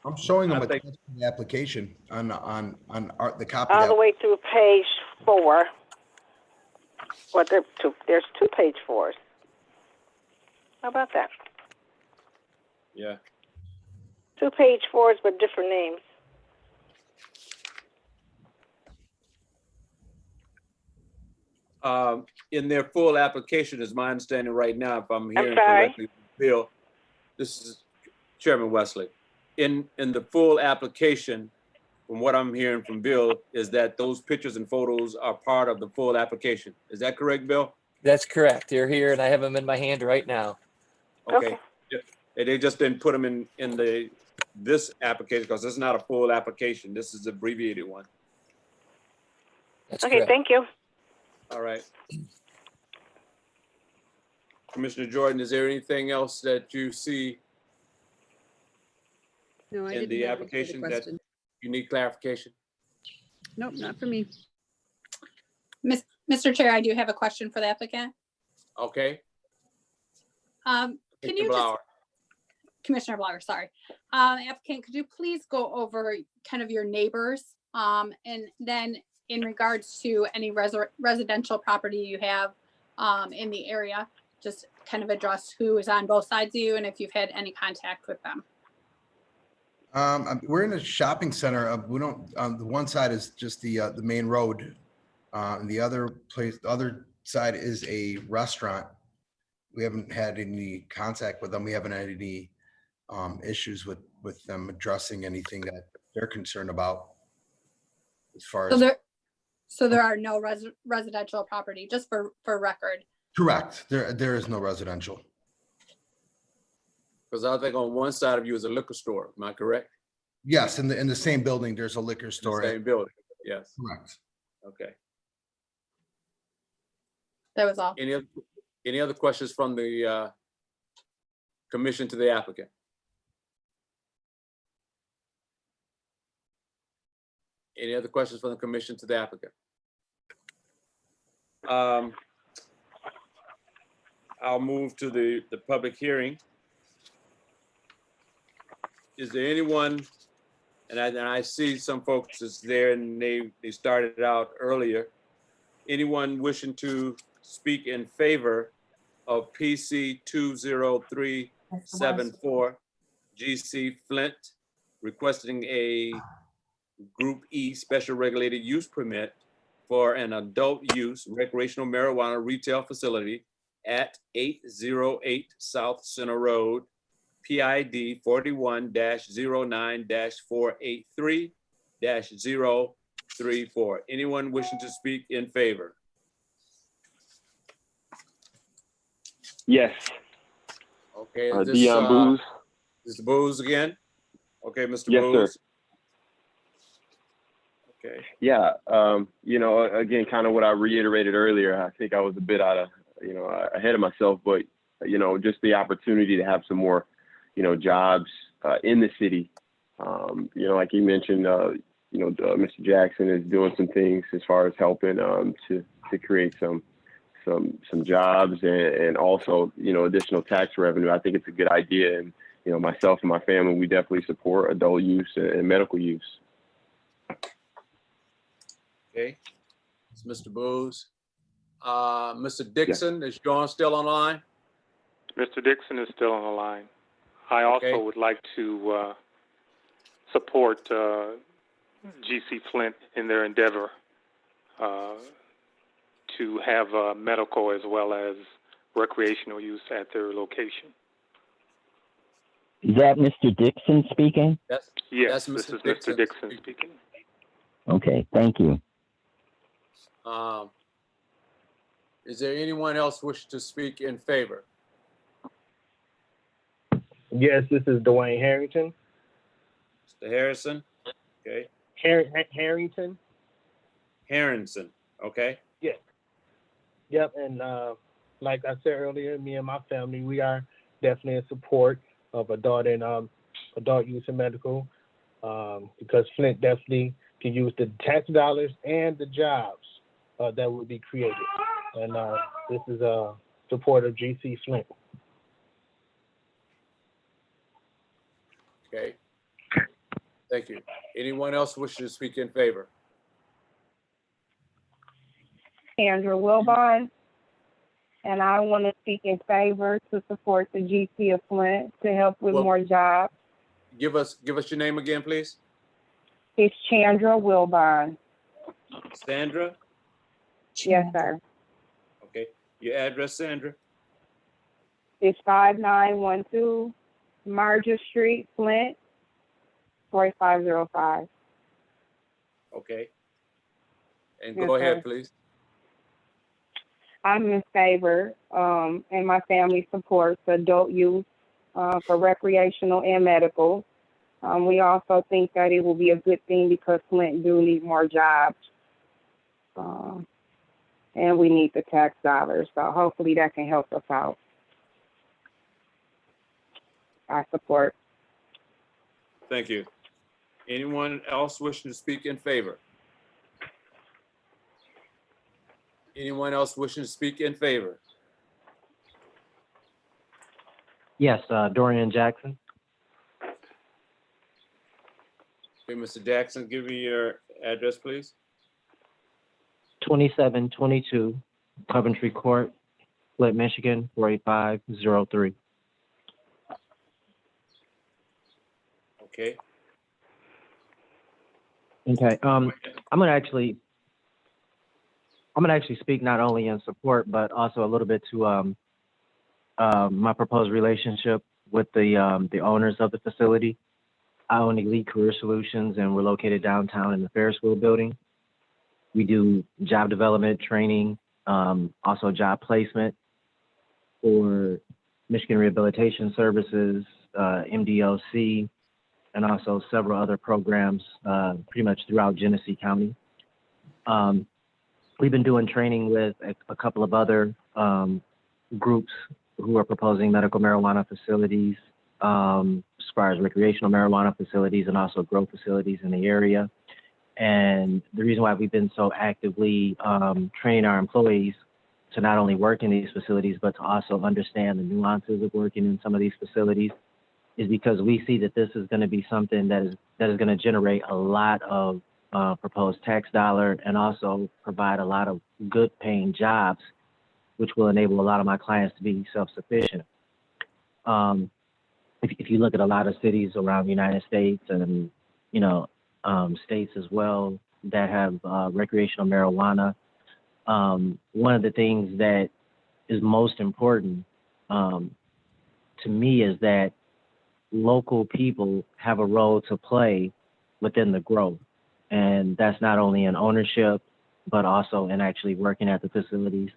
I'm showing them I think- the application on the copy. All that- the way through page 4. Well, there's 2 page 4s. How about that? Yeah. 2 page 4s, but different names. In their full application, is my understanding right now, if I'm hearing sorry? correctly, Bill, this is Chairman Wesley. In the full application, from what I'm hearing from Bill, is that those pictures and photos are part of the full application. Is that correct, Bill? That's correct. They're here and I have them in my hand right now. Okay. And they just didn't put them in this application, because it's not a full application. This is the abbreviated one. That's Okay, correct. thank you. All right. Commissioner Jordan, is there anything else that you see No, I in didn't the have any further application that question. you need clarification? Nope, not for me. Mr. Chair, I do have a question for the applicant. Okay. Can Mr. you just, Blauer. Commissioner Blauer, sorry. Applicant, could you please go over kind of your neighbors? And then in regards to any residential property you have in the area, just kind of address who is on both sides of you and if you've had any contact with them. We're in a shopping center. We don't. The one side is just the main road, and the other side is a restaurant. We haven't had any contact with them. We haven't had any issues with them addressing anything that they're concerned about. As far as So there are no residential property, just for record. correct, there is no residential. Because I think on one side of you is a liquor store. Am I correct? Yes, in the same building, there's a liquor store. Same building. Yes. Correct. Okay. That was all. Any other questions from the commission to the applicant? Any other questions from the commission to the applicant? I'll move to the public hearing. Is there anyone, and I see some folks is there and they started out earlier. Anyone wishing to speak in favor of PC 20374 GC Flint, requesting a Group E special regulated use permit for an adult use recreational marijuana retail facility at 808 South Center Road, PID 41-09-483-034. Anyone wishing to speak in favor? Yes. Okay, Dion Booz. Mr. Booz again? Okay, Mr. Yes, Booz. sir. Okay. Yeah, you know, again, kind of what I reiterated earlier, I think I was a bit ahead of myself, but, you know, just the opportunity to have some more, you know, jobs in the city. You know, like you mentioned, Mr. Jackson is doing some things as far as helping to create some jobs and also, you know, additional tax revenue. I think it's a good idea. And, you know, myself and my family, we definitely support adult use and medical use. Okay, it's Mr. Booz. Mr. Dixon, is John still online? Mr. Dixon is still on the line. I also Okay. would like to support GC Flint in their endeavor to have medical as well as recreational use at their location. Is that Mr. Dixon speaking? Yes, that's this Mr. is Dixon Mr. Dixon speaking. Okay, thank you. Is there anyone else wish to speak in favor? Yes, this is Dwayne Harrington. Mr. Harrison? Okay. Harrington. Harrison, okay. Yes. Yep. And like I said earlier, me and my family, we are definitely in support of adult use and medical because Flint definitely can use the tax dollars and the jobs that would be created. And this is a support of GC Flint. Okay. Thank you. Anyone else wish to speak in favor? Sandra Wilbon, and I want to speak in favor to support the GC of Flint to help with more jobs. Give us your name again, please. It's Chandra Wilbon. Sandra? Yes, sir. Okay. Your address, Sandra? It's 5912 Marja Street, Flint, 4505. Okay. And Yes, go ahead, sir. please. I'm in favor, and my family supports adult use for recreational and medical. We also think that it will be a good thing because Flint do need more jobs. And we need the tax dollars. So hopefully that can help us out. I support. Thank you. Anyone else wishing to speak in favor? Anyone else wishing to speak in favor? Yes, Dorian Jackson. Okay, Mr. Jackson, give me your address, please. 2722 Coventry Court, Flint, Michigan, 48503. Okay. Okay. I'm gonna actually speak not only in support but also a little bit to my proposed relationship with the owners of the facility. I own Elite Career Solutions, and we're located downtown in the Ferris Wheel building. We do job development, training, also job placement for Michigan Rehabilitation Services, MDOC, and also several other programs pretty much throughout Genesee County. we've been doing training with a couple of other groups who are proposing medical marijuana facilities, as far as recreational marijuana facilities and also grow facilities in the area. And the reason why we've been so actively training our employees to not only work in these facilities, but to also understand the nuances of working in some of these facilities is because we see that this is going to be something that is going to generate a lot of proposed tax dollar and also provide a lot of good paying jobs, which will enable a lot of my clients to be self-sufficient. If you look at a lot of cities around the United States and, you know, states as well that have recreational marijuana, one of the things that is most important to me is that local people have a role to play within the growth. And that's not only in ownership, but also in actually working at the facilities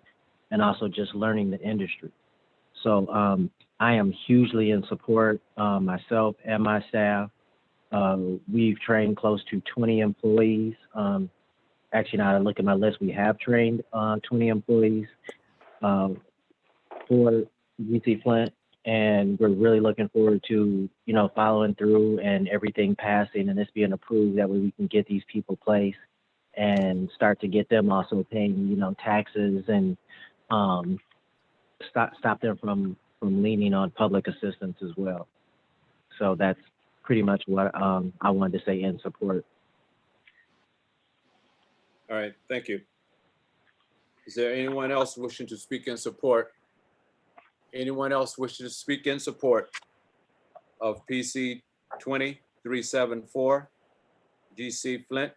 and also just learning the industry. So I am hugely in support, myself and my staff. We've trained close to 20 employees. Actually, now that I look at my list, we have trained 20 employees for UC Flint, and we're really looking forward to, you know, following through and everything passing and this being approved. That way we can get these people placed and start to get them also paying, you know, taxes and stop them from leaning on public assistance as well. So that's pretty much what I wanted to say in support. All right, thank you. Is there anyone else wishing to speak in support? Anyone else wishing to speak in support of PC 20374, GC Flint?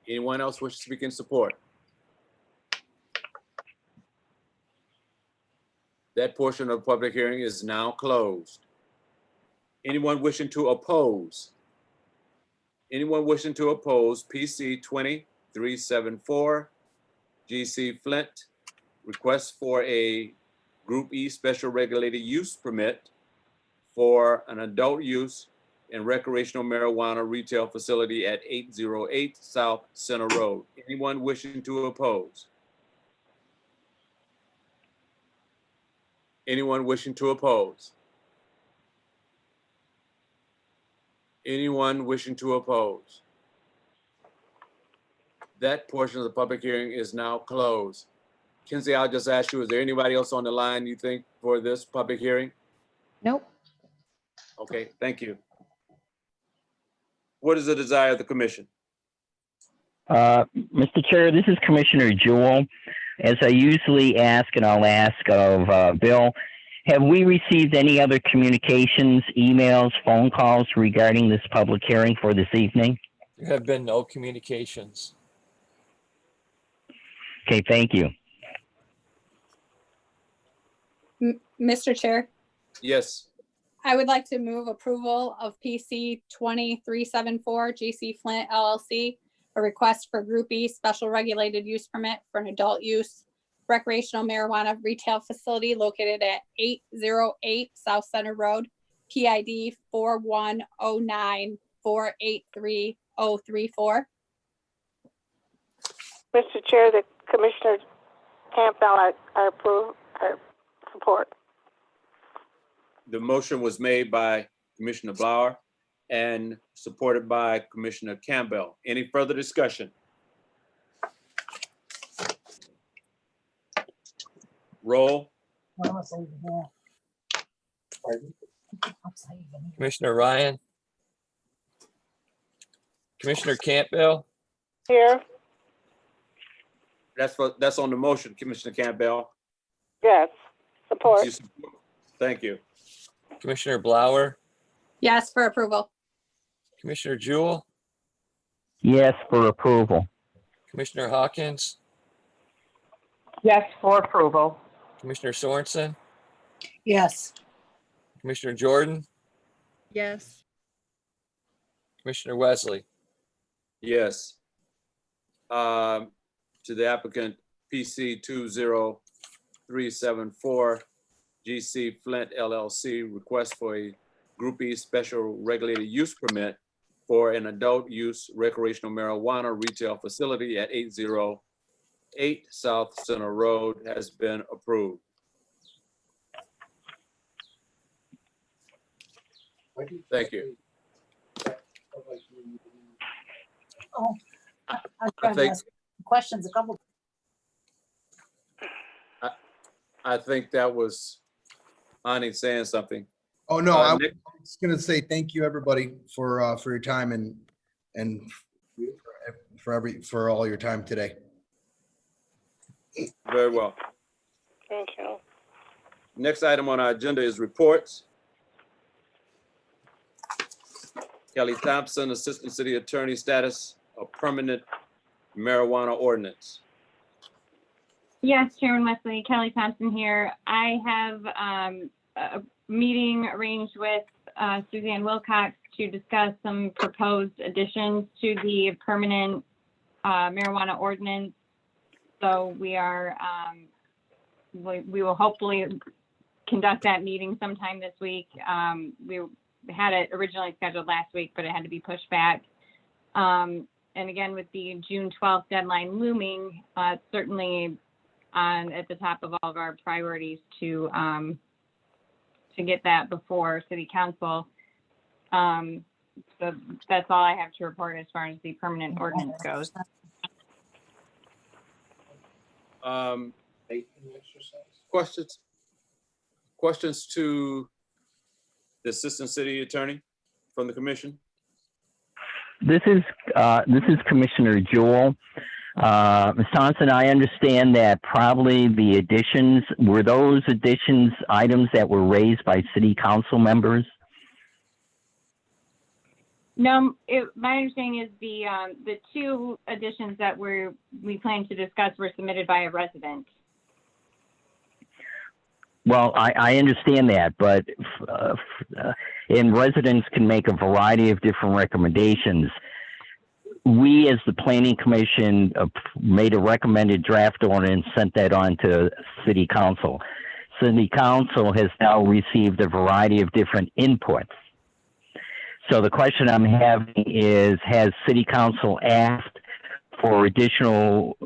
Anyone else wish to speak in support? That portion of the public hearing is now closed. Anyone wishing to oppose? Anyone wishing to oppose PC 20374, GC Flint, request for a Group E special regulated use permit for an adult use and recreational marijuana retail facility at 808 South Center Road. Anyone wishing to oppose? Anyone wishing to oppose? Anyone wishing to oppose? That portion of the public hearing is now closed. Kinsey, I'll just ask you, is there anybody else on the line you think for this public hearing? Nope. Okay, thank you. What is the desire of the commission? Mr. Chair, this is Commissioner Jewell. As I usually ask, and I'll ask of Bill, have we received any other communications, emails, phone calls regarding this public hearing for this evening? There have been no communications. Okay, thank you. Mr. Chair, Yes, I would like to move approval of PC 20374 GC Flint LLC, a request for Group E special regulated use permit for an adult use recreational marijuana retail facility located at 808 South Center Road, PID 4109483034. Mr. Chair, the Commissioner Campbell, I approve, I support. the motion was made by Commissioner Blauer and supported by Commissioner Campbell. Any further discussion? Roll. Commissioner Ryan? Commissioner Campbell? Here, That's on the motion, Commissioner Campbell. yes, support. You support? Thank you. Commissioner Blauer? Yes, for approval. Commissioner Jewell? Yes, for approval. Commissioner Hawkins? Yes, for approval. Commissioner Sorensen? Yes. Commissioner Jordan? Yes. Commissioner Wesley? Yes. To the applicant, PC 20374, GC Flint LLC, request for a Group E special regulated use permit for an adult use recreational marijuana retail facility at 808 8 South Center Road has been approved. Thank you. Oh, I I tried to think, ask questions a couple. I think that was Ani saying something. Oh, no, I Nick? was gonna say thank you, everybody, for your time and for all your time today. Very well. Thank you. Next item on our agenda is reports. Kelly Thompson, Assistant City Attorney, status of permanent marijuana ordinance. Yes, Chairman Wesley, Kelly Thompson here. I have a meeting arranged with Suzanne Wilcox to discuss some proposed additions to the permanent marijuana ordinance. So we are, we will hopefully conduct that meeting sometime this week. We had it originally scheduled last week, but it had to be pushed back. And again, with the June 12th deadline looming, certainly at the top of all of our priorities to get that before City Council. So that's all I have to report as far as the permanent ordinance goes. Questions to the Assistant City Attorney from the Commission? This is Commissioner Jewell. Ms. Thompson, I understand that probably the additions, were those additions items that were raised by City Council members? No, my understanding is the two additions that we plan to discuss were submitted by a resident. Well, I understand that, but and residents can make a variety of different recommendations. We, as the Planning Commission, made a recommended draft ordinance and sent that on to City Council. City Council has now received a variety of different inputs. So the question I'm having is, has City Council asked for additional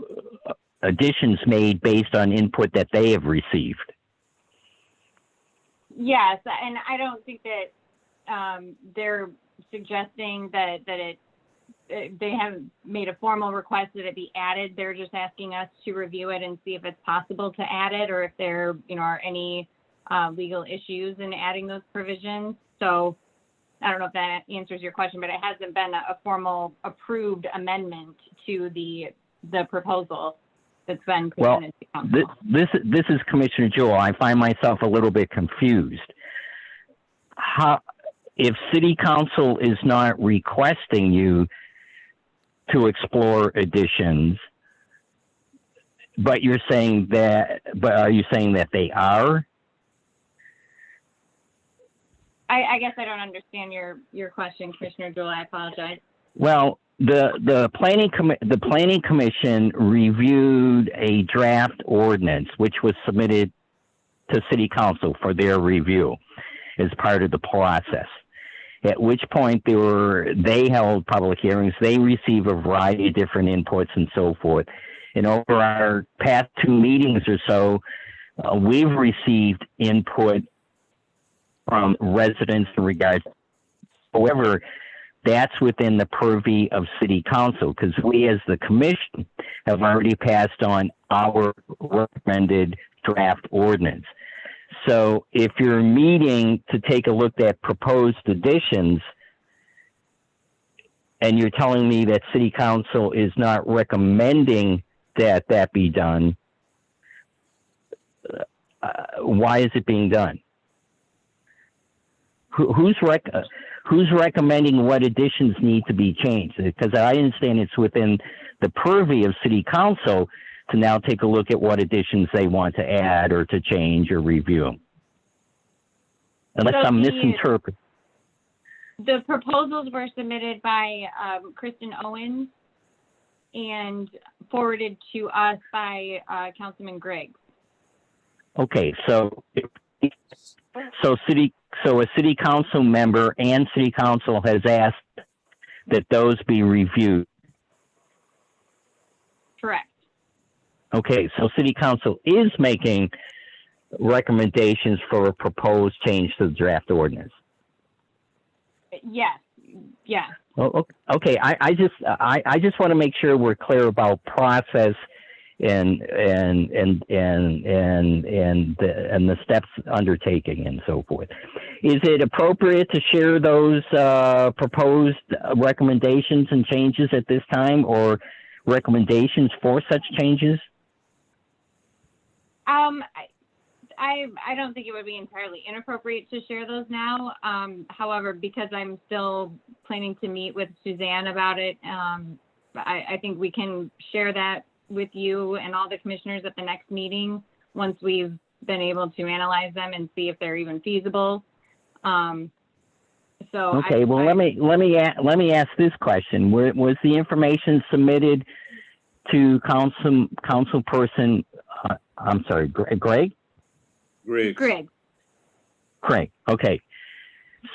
additions made based on input that they have received? Yes, and I don't think that they're suggesting that they haven't made a formal request that it be added. They're just asking us to review it and see if it's possible to add it, or if there, are any legal issues in adding those provisions. So I don't know if that answers your question, but it hasn't been a formal approved amendment to the proposal that's been presented to council. This is Commissioner Jewell. I find myself a little bit confused. If City Council is not requesting you to explore additions, but are you saying that they are? I guess I don't understand your question, Commissioner Jewell. I apologize. Well, the planning commission reviewed a draft ordinance which was submitted to City Council for their review as part of the process. At which point they held public hearings. They received a variety of different inputs and so forth. And over our past 2 meetings or so, we've received input from residents in regards. However, that's within the purview of City Council, because we as the commission have already passed on our recommended draft ordinance. So if you're meeting to take a look at proposed additions and you're telling me that City Council is not recommending that be done, why is it being done? Who's recommending what additions need to be changed? Because I understand it's within the purview of City Council to now take a look at what additions they want to add or to change or review. Unless I'm misinterpreting. The proposals were submitted by Kristen Owens and forwarded to us by Councilman Griggs. Okay, so a City Council member and City Council has asked that those be reviewed. Correct. Okay, so city council is making recommendations for a proposed change to the draft ordinance. Yes, yeah. Oh, okay. I just want to make sure we're clear about process and the steps undertaking and so forth. Is it appropriate to share those proposed recommendations and changes at this time, or recommendations for such changes? I don't think it would be entirely inappropriate to share those now. However, because I'm still planning to meet with Suzanne about it, I think we can share that with you and all the commissioners at the next meeting once we've been able to analyze them and see if they're even feasible. Okay. Let me ask this question: Was the information submitted to councilperson? I'm sorry, Greg. Greg. Okay.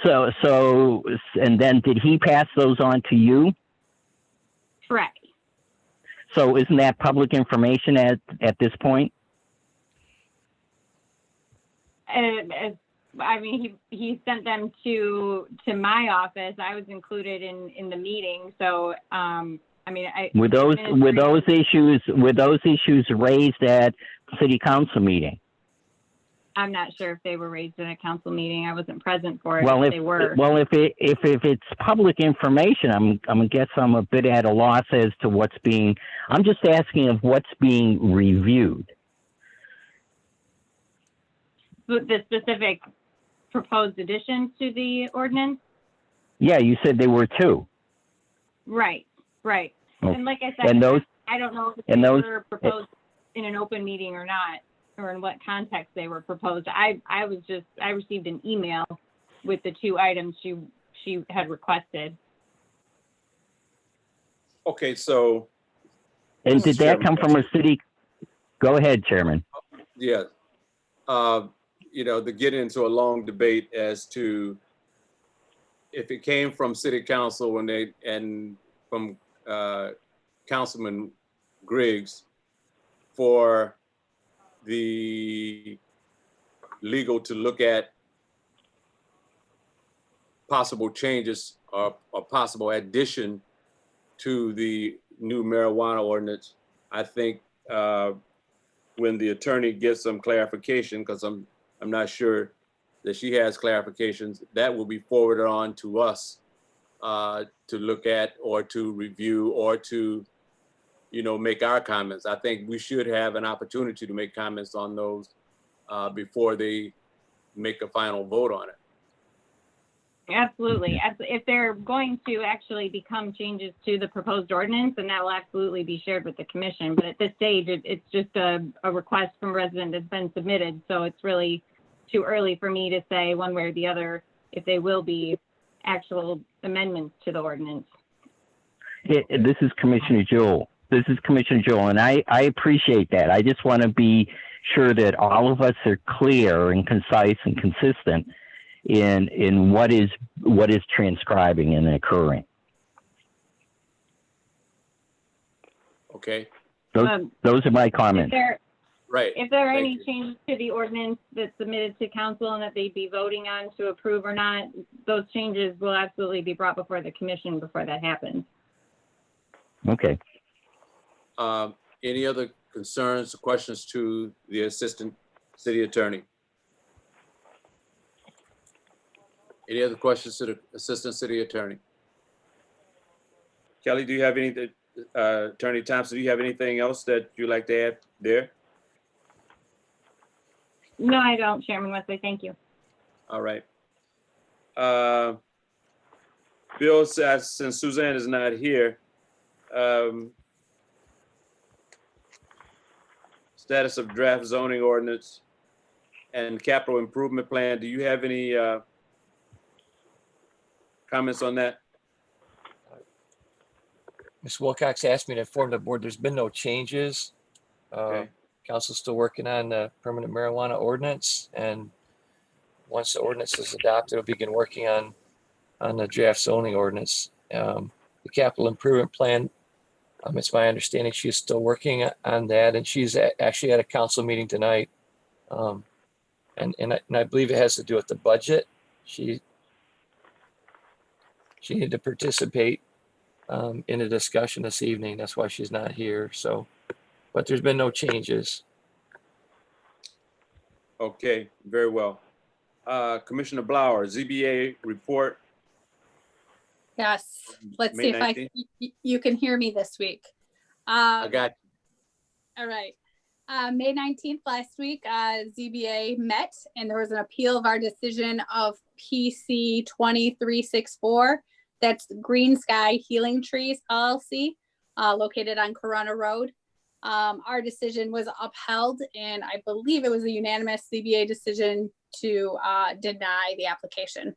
So, and then did he pass those on to you? Correct. So isn't that public information at this point? I mean, he sent them to my office. I was included in the meeting. So, I mean, Were those issues raised at city council meeting? I'm not sure if they were raised in a council meeting. I wasn't present for it. Well, if they were. Well, if it's public information, I'm a bit at a loss as to what's being. I'm just asking of what's being reviewed. The specific proposed additions to the ordinance. Yeah, you said there were two. Right. Okay. And like I said, And those, I don't know if and they those, were proposed in an open meeting or not, or in what context they were proposed. I received an email with the two items she had requested. Okay, so. and did that come from a city? Go ahead, Chairman. Yeah. You know, to get into a long debate as to if it came from city council and from Councilman Griggs for the legal to look at possible changes or possible addition to the new marijuana ordinance. I think when the attorney gets some clarification, because I'm not sure that she has clarifications, that will be forwarded on to us to look at or to review or to, make our comments. I think we should have an opportunity to make comments on those before they make a final vote on it. Absolutely. If they're going to actually become changes to the proposed ordinance, then that will absolutely be shared with the commission. But at this stage, it's just a request from a resident that's been submitted. So it's really too early for me to say one way or the other if they will be actual amendments to the ordinance. This is Commissioner Jewell. And I appreciate that. I just want to be sure that all of us are clear and concise and consistent in what is transcribing and occurring. Okay. Those are my comments. Right. If there are any changes to the ordinance that's submitted to council and that they'd be voting on to approve or not, those changes will absolutely be brought before the commission before that happens. Okay. Any other concerns or questions to the assistant city attorney? Any other questions to the assistant city attorney? Kelly, do you have anything, Attorney Thompson, do you have anything else that you'd like to add there? No, I don't, Chairman Wesley. Thank you. All right. Bill says, since Suzanne is not here, status of draft zoning ordinance and capital improvement plan. Do you have any comments on that? Ms. Wilcox asked me to inform the board there's been no changes. Okay. Council's still working on the permanent marijuana ordinance, and once the ordinance is adopted, we'll begin working on the draft zoning ordinance. The capital improvement plan It's my understanding she's still working on that, and she's actually at a council meeting tonight. And I believe it has to do with the budget. She needed to participate in a discussion this evening. That's why she's not here. So, but there's been no changes. Okay, very well. Commissioner Blower, ZBA report. Yes, let's May see if 19th. you can hear me this week. I got All right. May 19th last week, ZBA met and there was an appeal of our decision of PC 2364. That's Green Sky Healing Trees LLC, located on Corona Road. Our decision was upheld and I believe it was a unanimous ZBA decision to deny the application.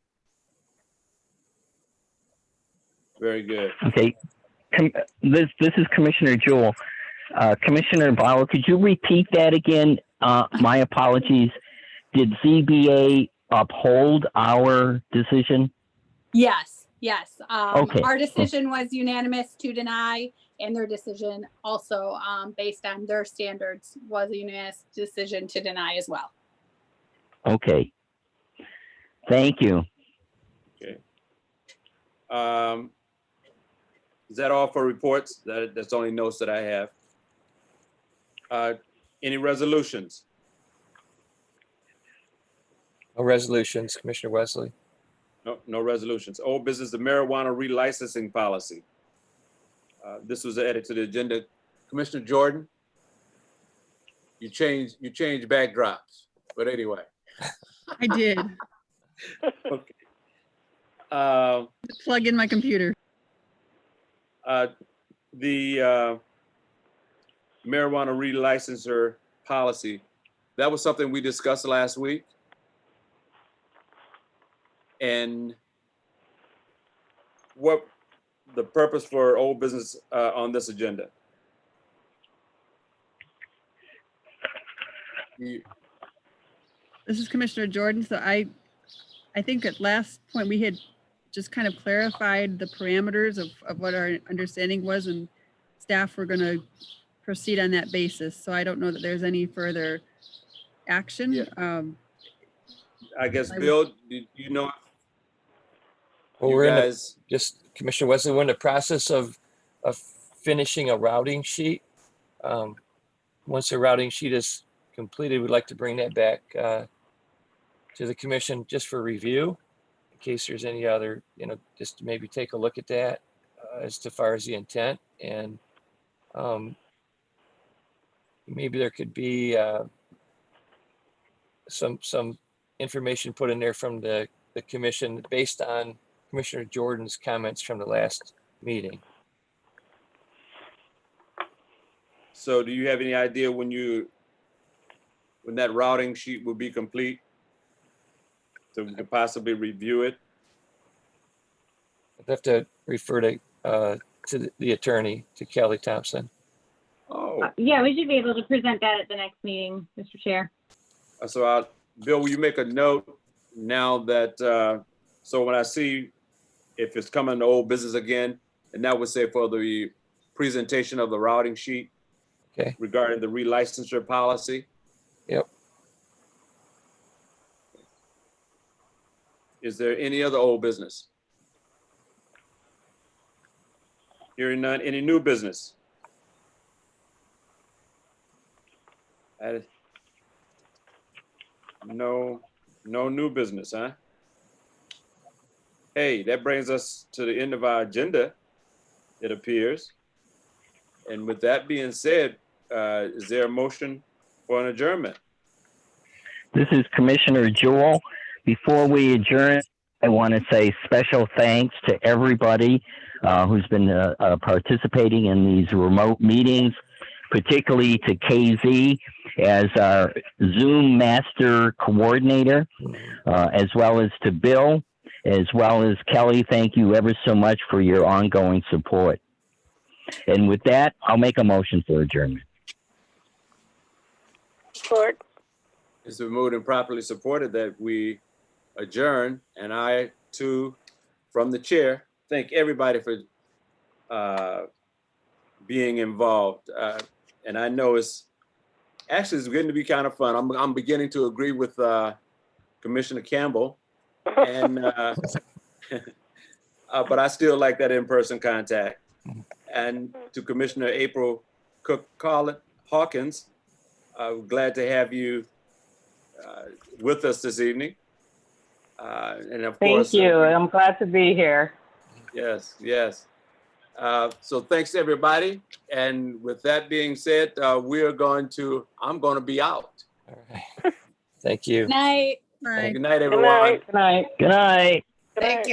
very good. Okay. This is Commissioner Jewell. Commissioner Bauer, could you repeat that again? My apologies. Did ZBA uphold our decision? Yes. Okay. Our decision was unanimous to deny, and their decision also, based on their standards, was a unanimous decision to deny as well. Okay. Thank you. Okay. Is that all for reports? That's the only notes that I have. Any resolutions? No resolutions, Commissioner Wesley. No resolutions. Old business, the marijuana relicensing policy. This was added to the agenda. Commissioner Jordan, you changed backdrops, but anyway. I did. Okay. Plug in my computer. The marijuana relicenser policy, that was something we discussed last week. And what the purpose for old business on this agenda? This is Commissioner Jordan. So I think at last point we had just kind of clarified the parameters of what our understanding was, and staff were going to proceed on that basis. So I don't know that there's any further action. Yeah. I guess, Bill, you know, Well, you we're guys, just Commissioner Wesley, we're in the process of finishing a routing sheet. Once the routing sheet is completed, we'd like to bring that back to the commission just for review, in case there's any other, just to maybe take a look at that as to far as the intent, and maybe there could be some information put in there from the commission based on Commissioner Jordan's comments from the last meeting. so do you have any idea when that routing sheet will be complete? So we could possibly review it? I'd have to refer to the attorney, to Kelly Thompson. Oh, Yeah, we should be able to present that at the next meeting, Mr. Chair. so Bill, will you make a note now that, so when I see if it's coming to old business again, and that would say for the presentation of the routing sheet, Okay. regarding the relicensure policy? Yep. Is there any other old business? Hearing none, any new business? No new business, huh? Hey, that brings us to the end of our agenda, it appears. And with that being said, is there a motion for an adjournment? This is Commissioner Jewell. Before we adjourn, I want to say special thanks to everybody who's been participating in these remote meetings, particularly to KZ as our Zoom master coordinator, as well as to Bill, as well as Kelly. Thank you ever so much for your ongoing support. And with that, I'll make a motion for adjournment. Support. It's been moved and properly supported that we adjourn, and I too, from the chair, thank everybody for being involved. And I know it's going to be kind of fun. I'm beginning to agree with Commissioner Campbell, and but I still like that in-person contact. And to Commissioner April Cook Hawkins, glad to have you with us this evening. And of course, Thank you. I'm glad to be here. yes, yes. So thanks everybody. And with that being said, I'm going to be out. All right. Thank you. Night. Good night, everyone. Good night. Good night. Good Thank night. you.